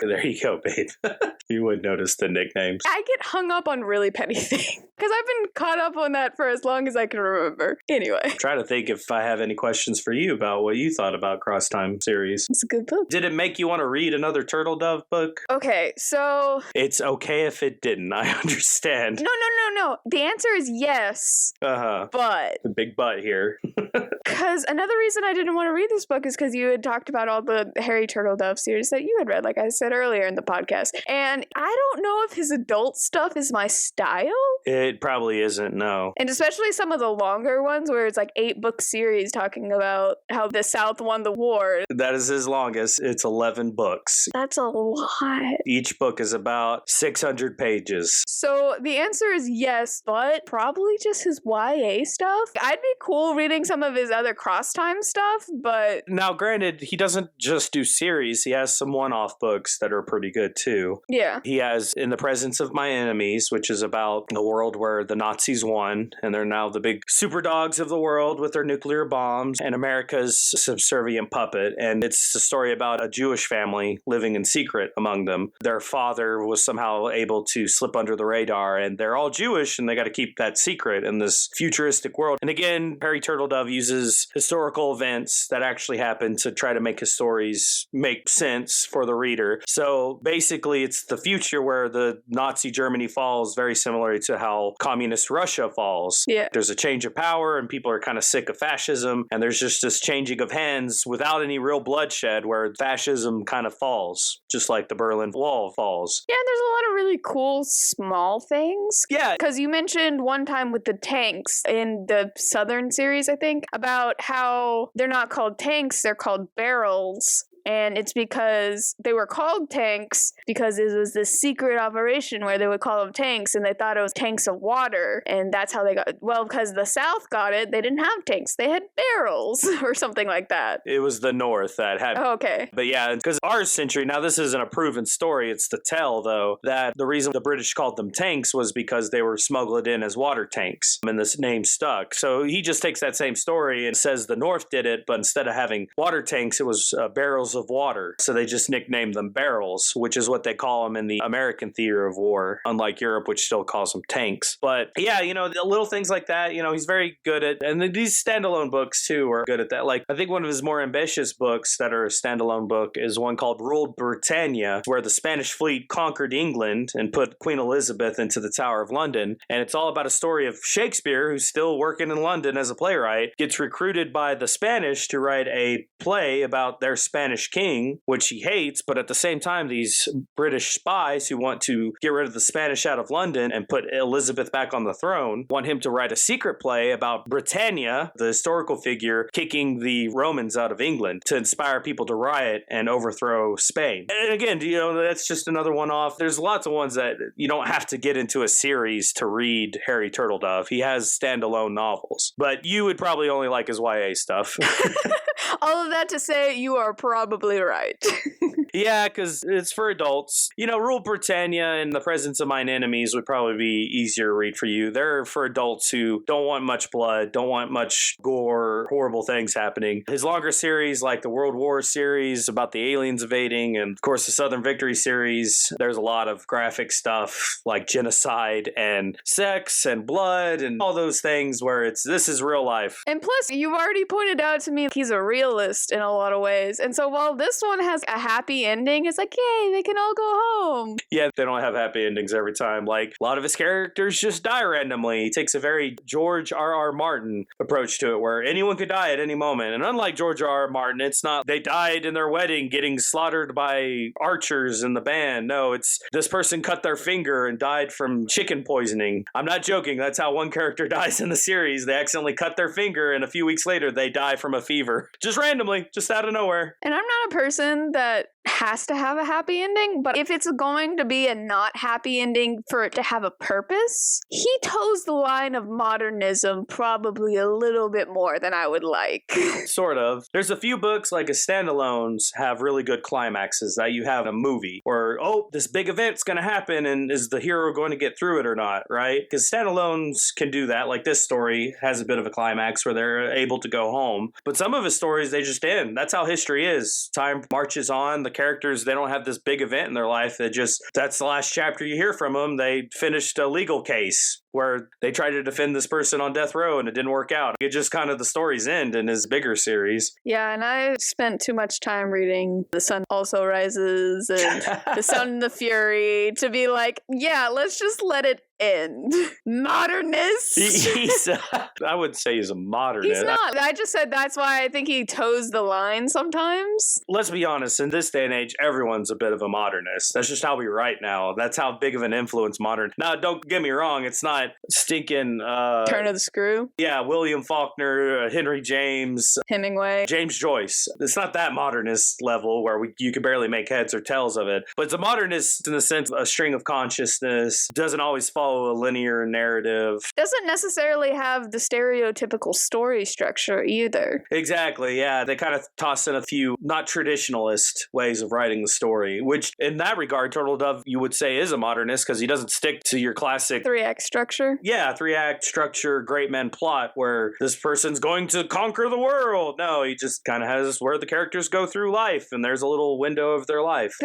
S1: There you go, babe. You would notice the nicknames.
S2: I get hung up on really petty things, because I've been caught up on that for as long as I can remember. Anyway.
S1: Try to think if I have any questions for you about what you thought about Crosstime series.
S2: It's a good book.
S1: Did it make you want to read another Turtledove book?
S2: Okay, so...
S1: It's okay if it didn't. I understand.
S2: No. The answer is yes.
S1: Uh-huh.
S2: But...
S1: The big but here.
S2: Because another reason I didn't want to read this book is because you had talked about all the Harry Turtledove series that you had read, like I said earlier in the podcast. And I don't know if his adult stuff is my style.
S1: It probably isn't, no.
S2: And especially some of the longer ones where it's like 8-book series talking about how the South won the war.
S1: That is his longest. It's 11 books.
S2: That's a lot.
S1: Each book is about 600 pages.
S2: So the answer is yes, but probably just his YA stuff. I'd be cool reading some of his other Crosstime stuff, but...
S1: Now, granted, he doesn't just do series. He has some one-off books that are pretty good, too.
S2: Yeah.
S1: He has In the Presence of My Enemies, which is about the world where the Nazis won, and they're now the big super dogs of the world with their nuclear bombs, and America's subservient puppet. And it's a story about a Jewish family living in secret among them. Their father was somehow able to slip under the radar, and they're all Jewish, and they got to keep that secret in this futuristic world. And again, Harry Turtledove uses historical events that actually happened to try to make his stories make sense for the reader. So basically, it's the future where the Nazi Germany falls, very similar to how communist Russia falls.
S2: Yeah.
S1: There's a change of power, and people are kind of sick of fascism, and there's just this changing of hands without any real bloodshed where fascism kind of falls, just like the Berlin Wall falls.
S2: Yeah, and there's a lot of really cool small things.
S1: Yeah.
S2: Because you mentioned one time with the tanks in the Southern series, I think, about how they're not called tanks, they're called barrels. And it's because they were called tanks because it was this secret operation where they would call them tanks, and they thought it was tanks of water. And that's how they got, well, because the South got it, they didn't have tanks. They had barrels or something like that.
S1: It was the North that had...
S2: Oh, okay.
S1: But yeah, because our century, now this isn't a proven story, it's the tell, though, that the reason the British called them tanks was because they were smuggled in as water tanks, and this name stuck. So he just takes that same story and says the North did it, but instead of having water tanks, it was barrels of water. So they just nicknamed them barrels, which is what they call them in the American theater of war, unlike Europe, which still calls them tanks. But yeah, you know, the little things like that, you know, he's very good at, and these standalone books too are good at that. Like, I think one of his more ambitious books that are a standalone book is one called Ruled Britannia, where the Spanish fleet conquered England and put Queen Elizabeth into the Tower of London. And it's all about a story of Shakespeare, who's still working in London as a playwright, gets recruited by the Spanish to write a play about their Spanish king, which he hates, but at the same time, these British spies who want to get rid of the Spanish out of London and put Elizabeth back on the throne want him to write a secret play about Britannia, the historical figure, kicking the Romans out of England to inspire people to riot and overthrow Spain. And again, you know, that's just another one-off. There's lots of ones that you don't have to get into a series to read Harry Turtledove. He has standalone novels, but you would probably only like his YA stuff.
S2: All of that to say, you are probably right.
S1: Yeah, because it's for adults. You know, Rule Britannia and The Presence of Mine Enemies would probably be easier to read for you. They're for adults who don't want much blood, don't want much gore, horrible things happening. His longer series, like the World War series about the aliens invading, and of course the Southern Victory series, there's a lot of graphic stuff like genocide and sex and blood and all those things where this is real life.
S2: And plus, you've already pointed out to me he's a realist in a lot of ways. And so while this one has a happy ending, it's like, yay, they can all go home.
S1: Yeah, they don't have happy endings every time. Like, a lot of his characters just die randomly. He takes a very George R.R. Martin approach to it, where anyone could die at any moment. And unlike George R.R. Martin, it's not they died in their wedding getting slaughtered by archers in the band. No, it's this person cut their finger and died from chicken poisoning. I'm not joking. That's how one character dies in the series. They accidentally cut their finger, and a few weeks later, they die from a fever. Just randomly, just out of nowhere.
S2: And I'm not a person that has to have a happy ending, but if it's going to be a not happy ending for it to have a purpose, he toes the line of modernism probably a little bit more than I would like.
S1: Sort of. There's a few books, like as standalones, have really good climaxes that you have in a movie, or, oh, this big event's going to happen, and is the hero going to get through it or not, right? Because standalones can do that. Like this story has a bit of a climax where they're able to go home, but some of his stories, they just end. That's how history is. Time marches on. The characters, they don't have this big event in their life. That's the last chapter you hear from them. They finished a legal case where they tried to defend this person on death row and it didn't work out. It just kind of the stories end in his bigger series.
S2: Yeah, and I spent too much time reading The Sun Also Rises and The Sun and the Fury to be like, yeah, let's just let it end. Modernist.
S1: I would say he's a modernist.
S2: He's not. I just said that's why I think he toes the line sometimes.
S1: Let's be honest, in this day and age, everyone's a bit of a modernist. That's just how we write now. That's how big of an influence modern. Now, don't get me wrong, it's not stinking
S2: Turn of the Screw.
S1: Yeah, William Faulkner, Henry James,
S2: Hemingway,
S1: James Joyce. It's not that modernist level where you can barely make heads or tails of it, but it's a modernist in the sense of a string of consciousness, doesn't always follow a linear narrative.
S2: Doesn't necessarily have the stereotypical story structure either.
S1: Exactly, yeah. They kind of toss in a few not traditionalist ways of writing the story, which in that regard, Turtledove, you would say, is a modernist because he doesn't stick to your classic
S2: 3-act structure.
S1: Yeah, 3-act structure, great men plot where this person's going to conquer the world. No, he just kind of has where the characters go through life and there's a little window of their life.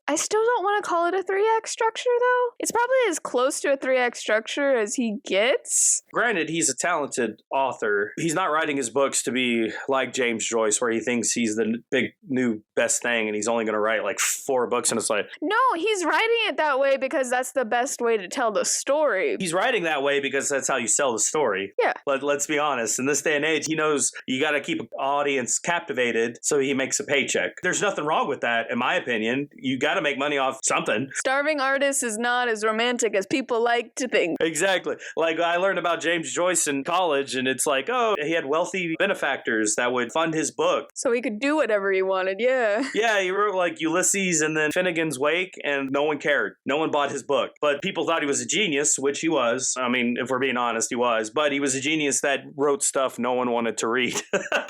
S2: I still don't want to call it a 3-act structure though. It's probably as close to a 3-act structure as he gets.
S1: Granted, he's a talented author. He's not writing his books to be like James Joyce, where he thinks he's the big new best thing and he's only going to write like 4 books, and it's like...
S2: No, he's writing it that way because that's the best way to tell the story.
S1: He's writing that way because that's how you sell the story.
S2: Yeah.
S1: But let's be honest, in this day and age, he knows you got to keep an audience captivated so he makes a paycheck. There's nothing wrong with that, in my opinion. You got to make money off something.
S2: Starving artist is not as romantic as people like to think.
S1: Exactly. Like, I learned about James Joyce in college, and it's like, oh, he had wealthy benefactors that would fund his book.
S2: So he could do whatever he wanted, yeah.
S1: Yeah, he wrote like Ulysses and then Finnegan's Wake, and no one cared. No one bought his book. But people thought he was a genius, which he was. I mean, if we're being honest, he was. But he was a genius that wrote stuff no one wanted to read.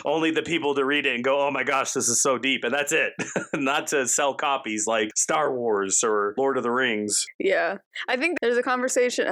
S1: Only the people to read it and go, oh my gosh, this is so deep. And that's it. Not to sell copies like Star Wars or Lord of the Rings.
S2: Yeah. I think there's a conversation.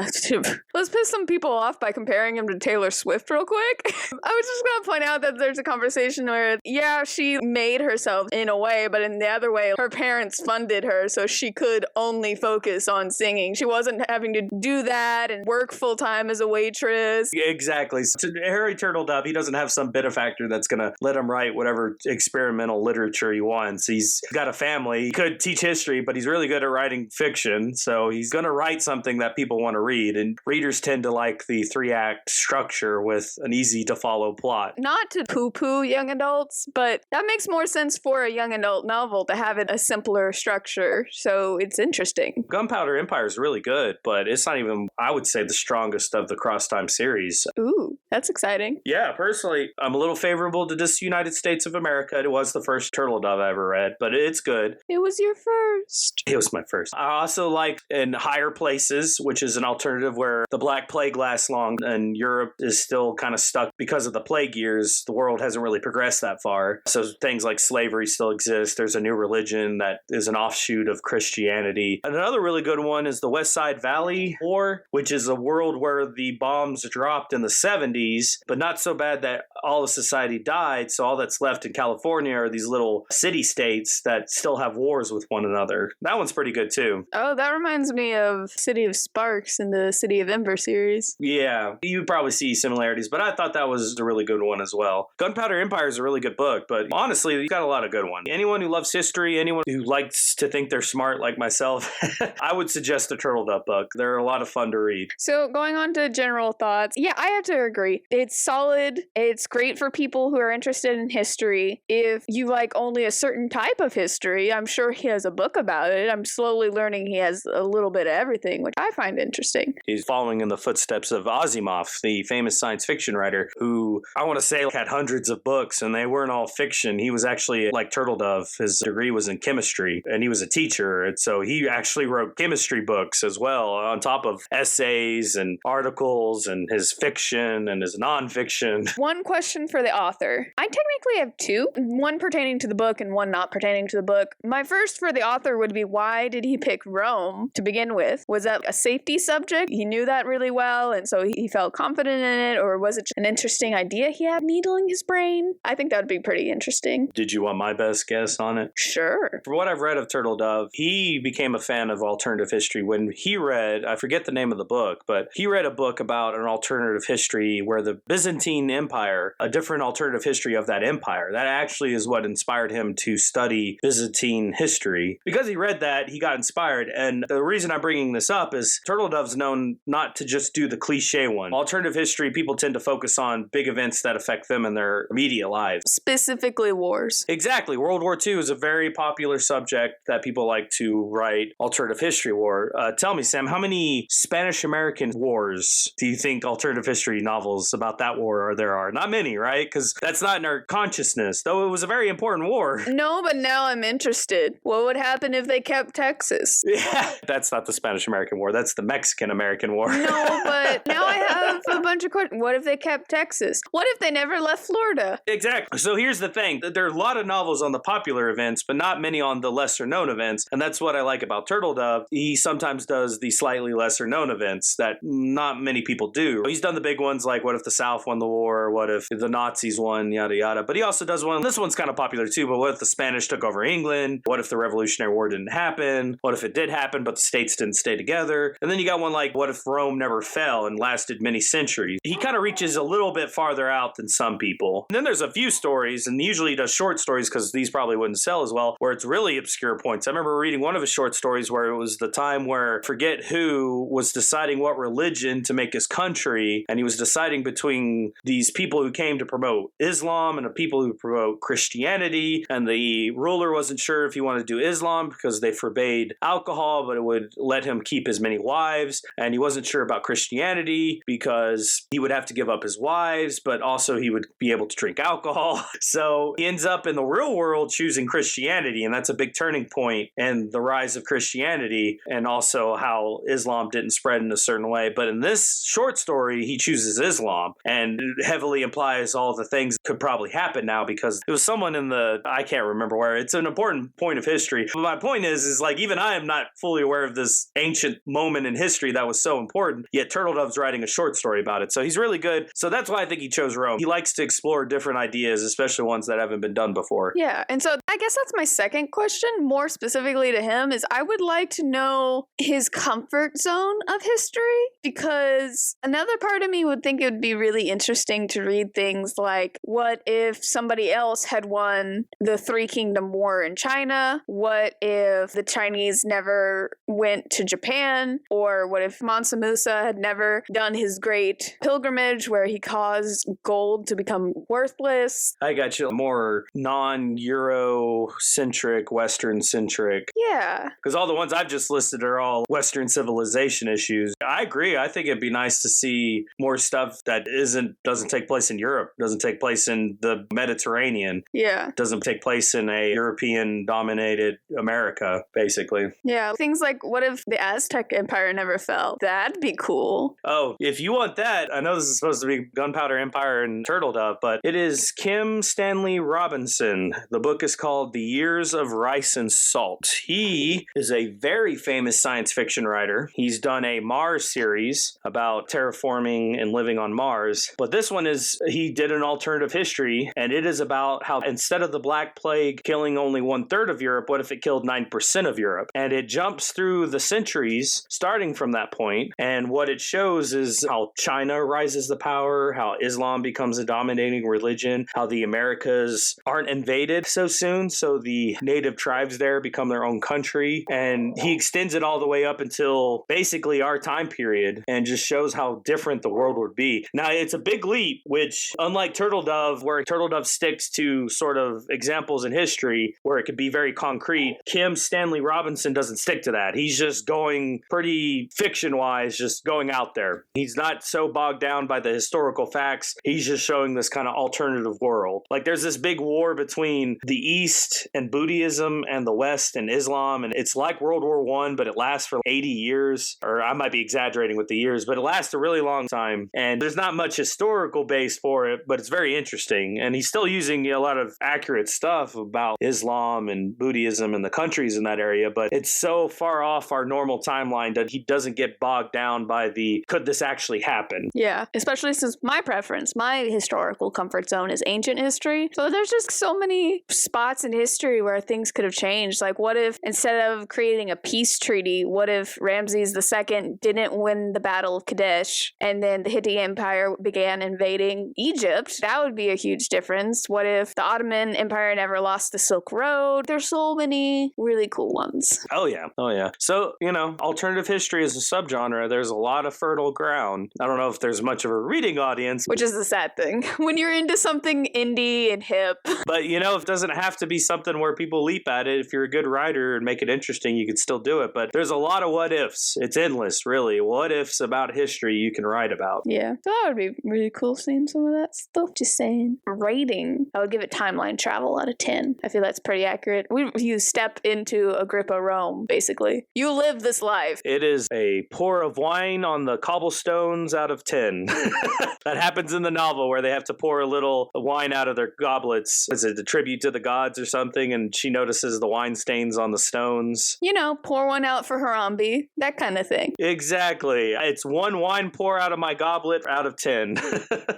S2: Let's piss some people off by comparing him to Taylor Swift real quick. I was just going to point out that there's a conversation where, yeah, she made herself in a way, but in the other way, her parents funded her so she could only focus on singing. She wasn't having to do that and work full-time as a waitress.
S1: Exactly. So Harry Turtledove, he doesn't have some benefactor that's going to let him write whatever experimental literature he wants. He's got a family. He could teach history, but he's really good at writing fiction. So he's going to write something that people want to read. And readers tend to like the 3-act structure with an easy to follow plot.
S2: Not to poo-poo young adults, but that makes more sense for a young adult novel to have it a simpler structure. So it's interesting.
S1: Gunpowder Empire is really good, but it's not even, I would say, the strongest of the Crosstime series.
S2: Ooh, that's exciting.
S1: Yeah, personally, I'm a little favorable to this United States of America. It was the first Turtledove I ever read, but it's good.
S2: It was your first.
S1: It was my first. I also like In Higher Places, which is an alternative where the Black Plague lasts long and Europe is still kind of stuck because of the plague years. The world hasn't really progressed that far. So things like slavery still exist. There's a new religion that is an offshoot of Christianity. And another really good one is the West Side Valley War, which is a world where the bombs dropped in the 70s, but not so bad that all of society died, so all that's left in California are these little city-states that still have wars with one another. That one's pretty good, too.
S2: Oh, that reminds me of City of Sparks in the City of Ember series.
S1: Yeah, you probably see similarities, but I thought that was a really good one as well. Gunpowder Empire is a really good book, but honestly, you got a lot of good ones. Anyone who loves history, anyone who likes to think they're smart like myself, I would suggest the Turtledove book. They're a lot of fun to read.
S2: So going on to general thoughts, yeah, I have to agree. It's solid. It's great for people who are interested in history. If you like only a certain type of history, I'm sure he has a book about it. I'm slowly learning he has a little bit of everything, which I find interesting.
S1: He's following in the footsteps of Asimov, the famous science fiction writer, who I want to say had hundreds of books, and they weren't all fiction. He was actually like Turtledove. His degree was in chemistry, and he was a teacher, and so he actually wrote chemistry books as well, on top of essays and articles and his fiction and his nonfiction.
S2: One question for the author. I technically have two, one pertaining to the book and one not pertaining to the book. My first for the author would be, why did he pick Rome to begin with? Was that a safety subject? He knew that really well, and so he felt confident in it, or was it just an interesting idea he had needling his brain? I think that would be pretty interesting.
S1: Did you want my best guess on it?
S2: Sure.
S1: For what I've read of Turtledove, he became a fan of alternative history when he read, I forget the name of the book, but he read a book about an alternative history where the Byzantine Empire, a different alternative history of that empire, that actually is what inspired him to study Byzantine history. Because he read that, he got inspired. And the reason I'm bringing this up is Turtledove's known not to just do the cliche one. Alternative history, people tend to focus on big events that affect them in their immediate lives.
S2: Specifically wars.
S1: Exactly. World War II is a very popular subject that people like to write alternative history war. Tell me, Sam, how many Spanish-American wars do you think alternative history novels about that war there are? Not many, right? Because that's not in our consciousness, though it was a very important war.
S2: No, but now I'm interested. What would happen if they kept Texas?
S1: Yeah, that's not the Spanish-American war. That's the Mexican-American war.
S2: No, but now I have a bunch of questions. What if they kept Texas? What if they never left Florida?
S1: Exactly. So here's the thing. There are a lot of novels on the popular events, but not many on the lesser-known events. And that's what I like about Turtledove. He sometimes does the slightly lesser-known events that not many people do. He's done the big ones like what if the South won the war? What if the Nazis won? Yada, yada. But he also does one, this one's kind of popular too, but what if the Spanish took over England? What if the Revolutionary War didn't happen? What if it did happen, but the states didn't stay together? And then you got one like, what if Rome never fell and lasted many centuries? He kind of reaches a little bit farther out than some people. And then there's a few stories, and usually he does short stories because these probably wouldn't sell as well, where it's really obscure points. I remember reading one of his short stories where it was the time where forget who was deciding what religion to make his country, and he was deciding between these people who came to promote Islam and the people who promote Christianity, and the ruler wasn't sure if he wanted to do Islam because they forbade alcohol, but it would let him keep as many wives, and he wasn't sure about Christianity because he would have to give up his wives, but also he would be able to drink alcohol. So he ends up in the real world choosing Christianity, and that's a big turning point in the rise of Christianity, and also how Islam didn't spread in a certain way. But in this short story, he chooses Islam, and it heavily implies all the things could probably happen now because it was someone in the, I can't remember where, it's an important point of history. But my point is like, even I am not fully aware of this ancient moment in history that was so important, yet Turtledove's writing a short story about it. So he's really good. So that's why I think he chose Rome. He likes to explore different ideas, especially ones that haven't been done before.
S2: Yeah, and so I guess that's my second question, more specifically to him, is I would like to know his comfort zone of history, because another part of me would think it would be really interesting to read things like, what if somebody else had won the Three Kingdom War in China? What if the Chinese never went to Japan? Or what if Mansa Musa had never done his great pilgrimage where he caused gold to become worthless?
S1: I got you. More non-Euro-centric, Western-centric.
S2: Yeah.
S1: Because all the ones I've just listed are all Western civilization issues. I agree. I think it'd be nice to see more stuff that doesn't take place in Europe, doesn't take place in the Mediterranean.
S2: Yeah.
S1: Doesn't take place in a European-dominated America, basically.
S2: Yeah. Things like, what if the Aztec Empire never fell? That'd be cool.
S1: Oh, if you want that, that, I know this is supposed to be Gunpowder Empire and Turtledove, but it is Kim Stanley Robinson. The book is called The Years of Rice and Salt. He is a very famous science fiction writer. He's done a Mars series about terraforming and living on Mars. But this one is, he did an alternative history, and it is about how instead of the Black Plague killing only 1/3 of Europe, what if it killed 9% of Europe? And it jumps through the centuries, starting from that point. And what it shows is how China rises to power, how Islam becomes a dominating religion, how the Americas aren't invaded so soon, so the native tribes there become their own country. And he extends it all the way up until basically our time period and just shows how different the world would be. Now, it's a big leap, which unlike Turtledove, where Turtledove sticks to sort of examples in history where it could be very concrete, Kim Stanley Robinson doesn't stick to that. He's just going pretty fiction-wise, just going out there. He's not so bogged down by the historical facts. He's just showing this kind of alternative world. Like there's this big war between the East and Buddhism and the West and Islam, and it's like World War I, but it lasts for 80 years, or I might be exaggerating with the years, but it lasts a really long time. And there's not much historical base for it, but it's very interesting. And he's still using a lot of accurate stuff about Islam and Buddhism and the countries in that area, but it's so far off our normal timeline that he doesn't get bogged down by the, could this actually happen?
S2: Yeah, especially since my preference, my historical comfort zone is ancient history. So there's just so many spots in history where things could have changed. Like what if instead of creating a peace treaty, what if Ramses II didn't win the Battle of Kadesh and then the Hittite Empire began invading Egypt? That would be a huge difference. What if the Ottoman Empire never lost the Silk Road? There's so many really cool ones.
S1: Oh yeah. So, alternative history is a subgenre. There's a lot of fertile ground. I don't know if there's much of a reading audience.
S2: Which is the sad thing. When you're into something indie and hip.
S1: But, it doesn't have to be something where people leap at it. If you're a good writer and make it interesting, you can still do it. But there's a lot of what ifs. It's endless, really. What ifs about history you can write about.
S2: Yeah. So that would be really cool seeing some of that stuff. Just saying. Rating. I would give it timeline travel out of 10. I feel that's pretty accurate. You step into Agrippa Rome, basically. You live this life.
S1: It is a pour of wine on the cobblestones out of 10. That happens in the novel where they have to pour a little wine out of their goblets. Is it a tribute to the gods or something? And she notices the wine stains on the stones.
S2: Pour one out for Harambe. That kind of thing.
S1: Exactly. It's one wine pour out of my goblet out of 10.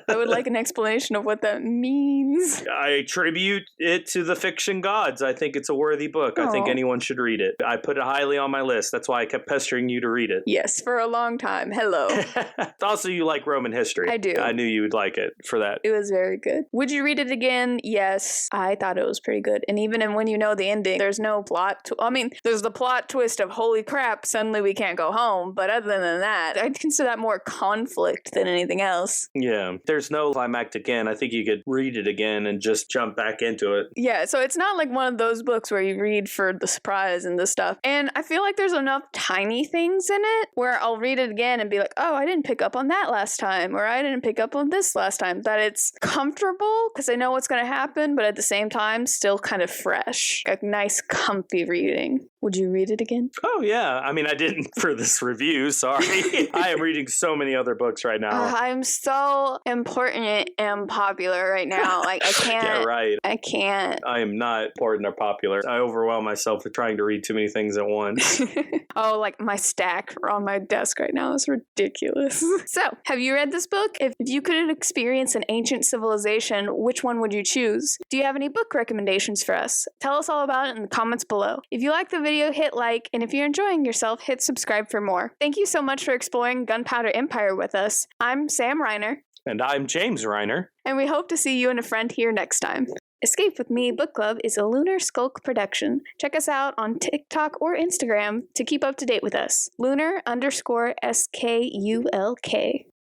S2: I would like an explanation of what that means.
S1: I attribute it to the fiction gods. I think it's a worthy book. I think anyone should read it. I put it highly on my list. That's why I kept pestering you to read it.
S2: Yes, for a long time. Hello.
S1: Also, you like Roman history.
S2: I do.
S1: I knew you would like it for that.
S2: It was very good. Would you read it again? Yes. I thought it was pretty good. And even when you know the ending, there's no plot. There's the plot twist of holy crap, suddenly we can't go home. But other than that, I'd consider that more conflict than anything else.
S1: Yeah. There's no climactic end. I think you could read it again and just jump back into it.
S2: Yeah. So it's not like one of those books where you read for the surprise and the stuff. And I feel like there's enough tiny things in it where I'll read it again and be like, oh, I didn't pick up on that last time, or I didn't pick up on this last time. That it's comfortable because I know what's going to happen, but at the same time, still kind of fresh. A nice, comfy reading. Would you read it again?
S1: Oh, yeah. I didn't for this review. Sorry. I am reading so many other books right now.
S2: I'm so important and popular right now. Like, I can't.
S1: Yeah, right.
S2: I can't.
S1: I am not important or popular. I overwhelm myself with trying to read too many things at once.
S2: Oh, like my stack on my desk right now is ridiculous. So, have you read this book? If you could experience an ancient civilization, which one would you choose? Do you have any book recommendations for us? Tell us all about it in the comments below. If you like the video, hit like, and if you're enjoying yourself, hit subscribe for more. Thank you so much for exploring Gunpowder Empire with us. I'm Sam Reiner.
S1: And I'm James Reiner.
S2: And we hope to see you and a friend here next time. Escape with Me Book Club is a Lunar Skulk production. Check us out on TikTok or Instagram to keep up to date with us. Lunar_SKULK.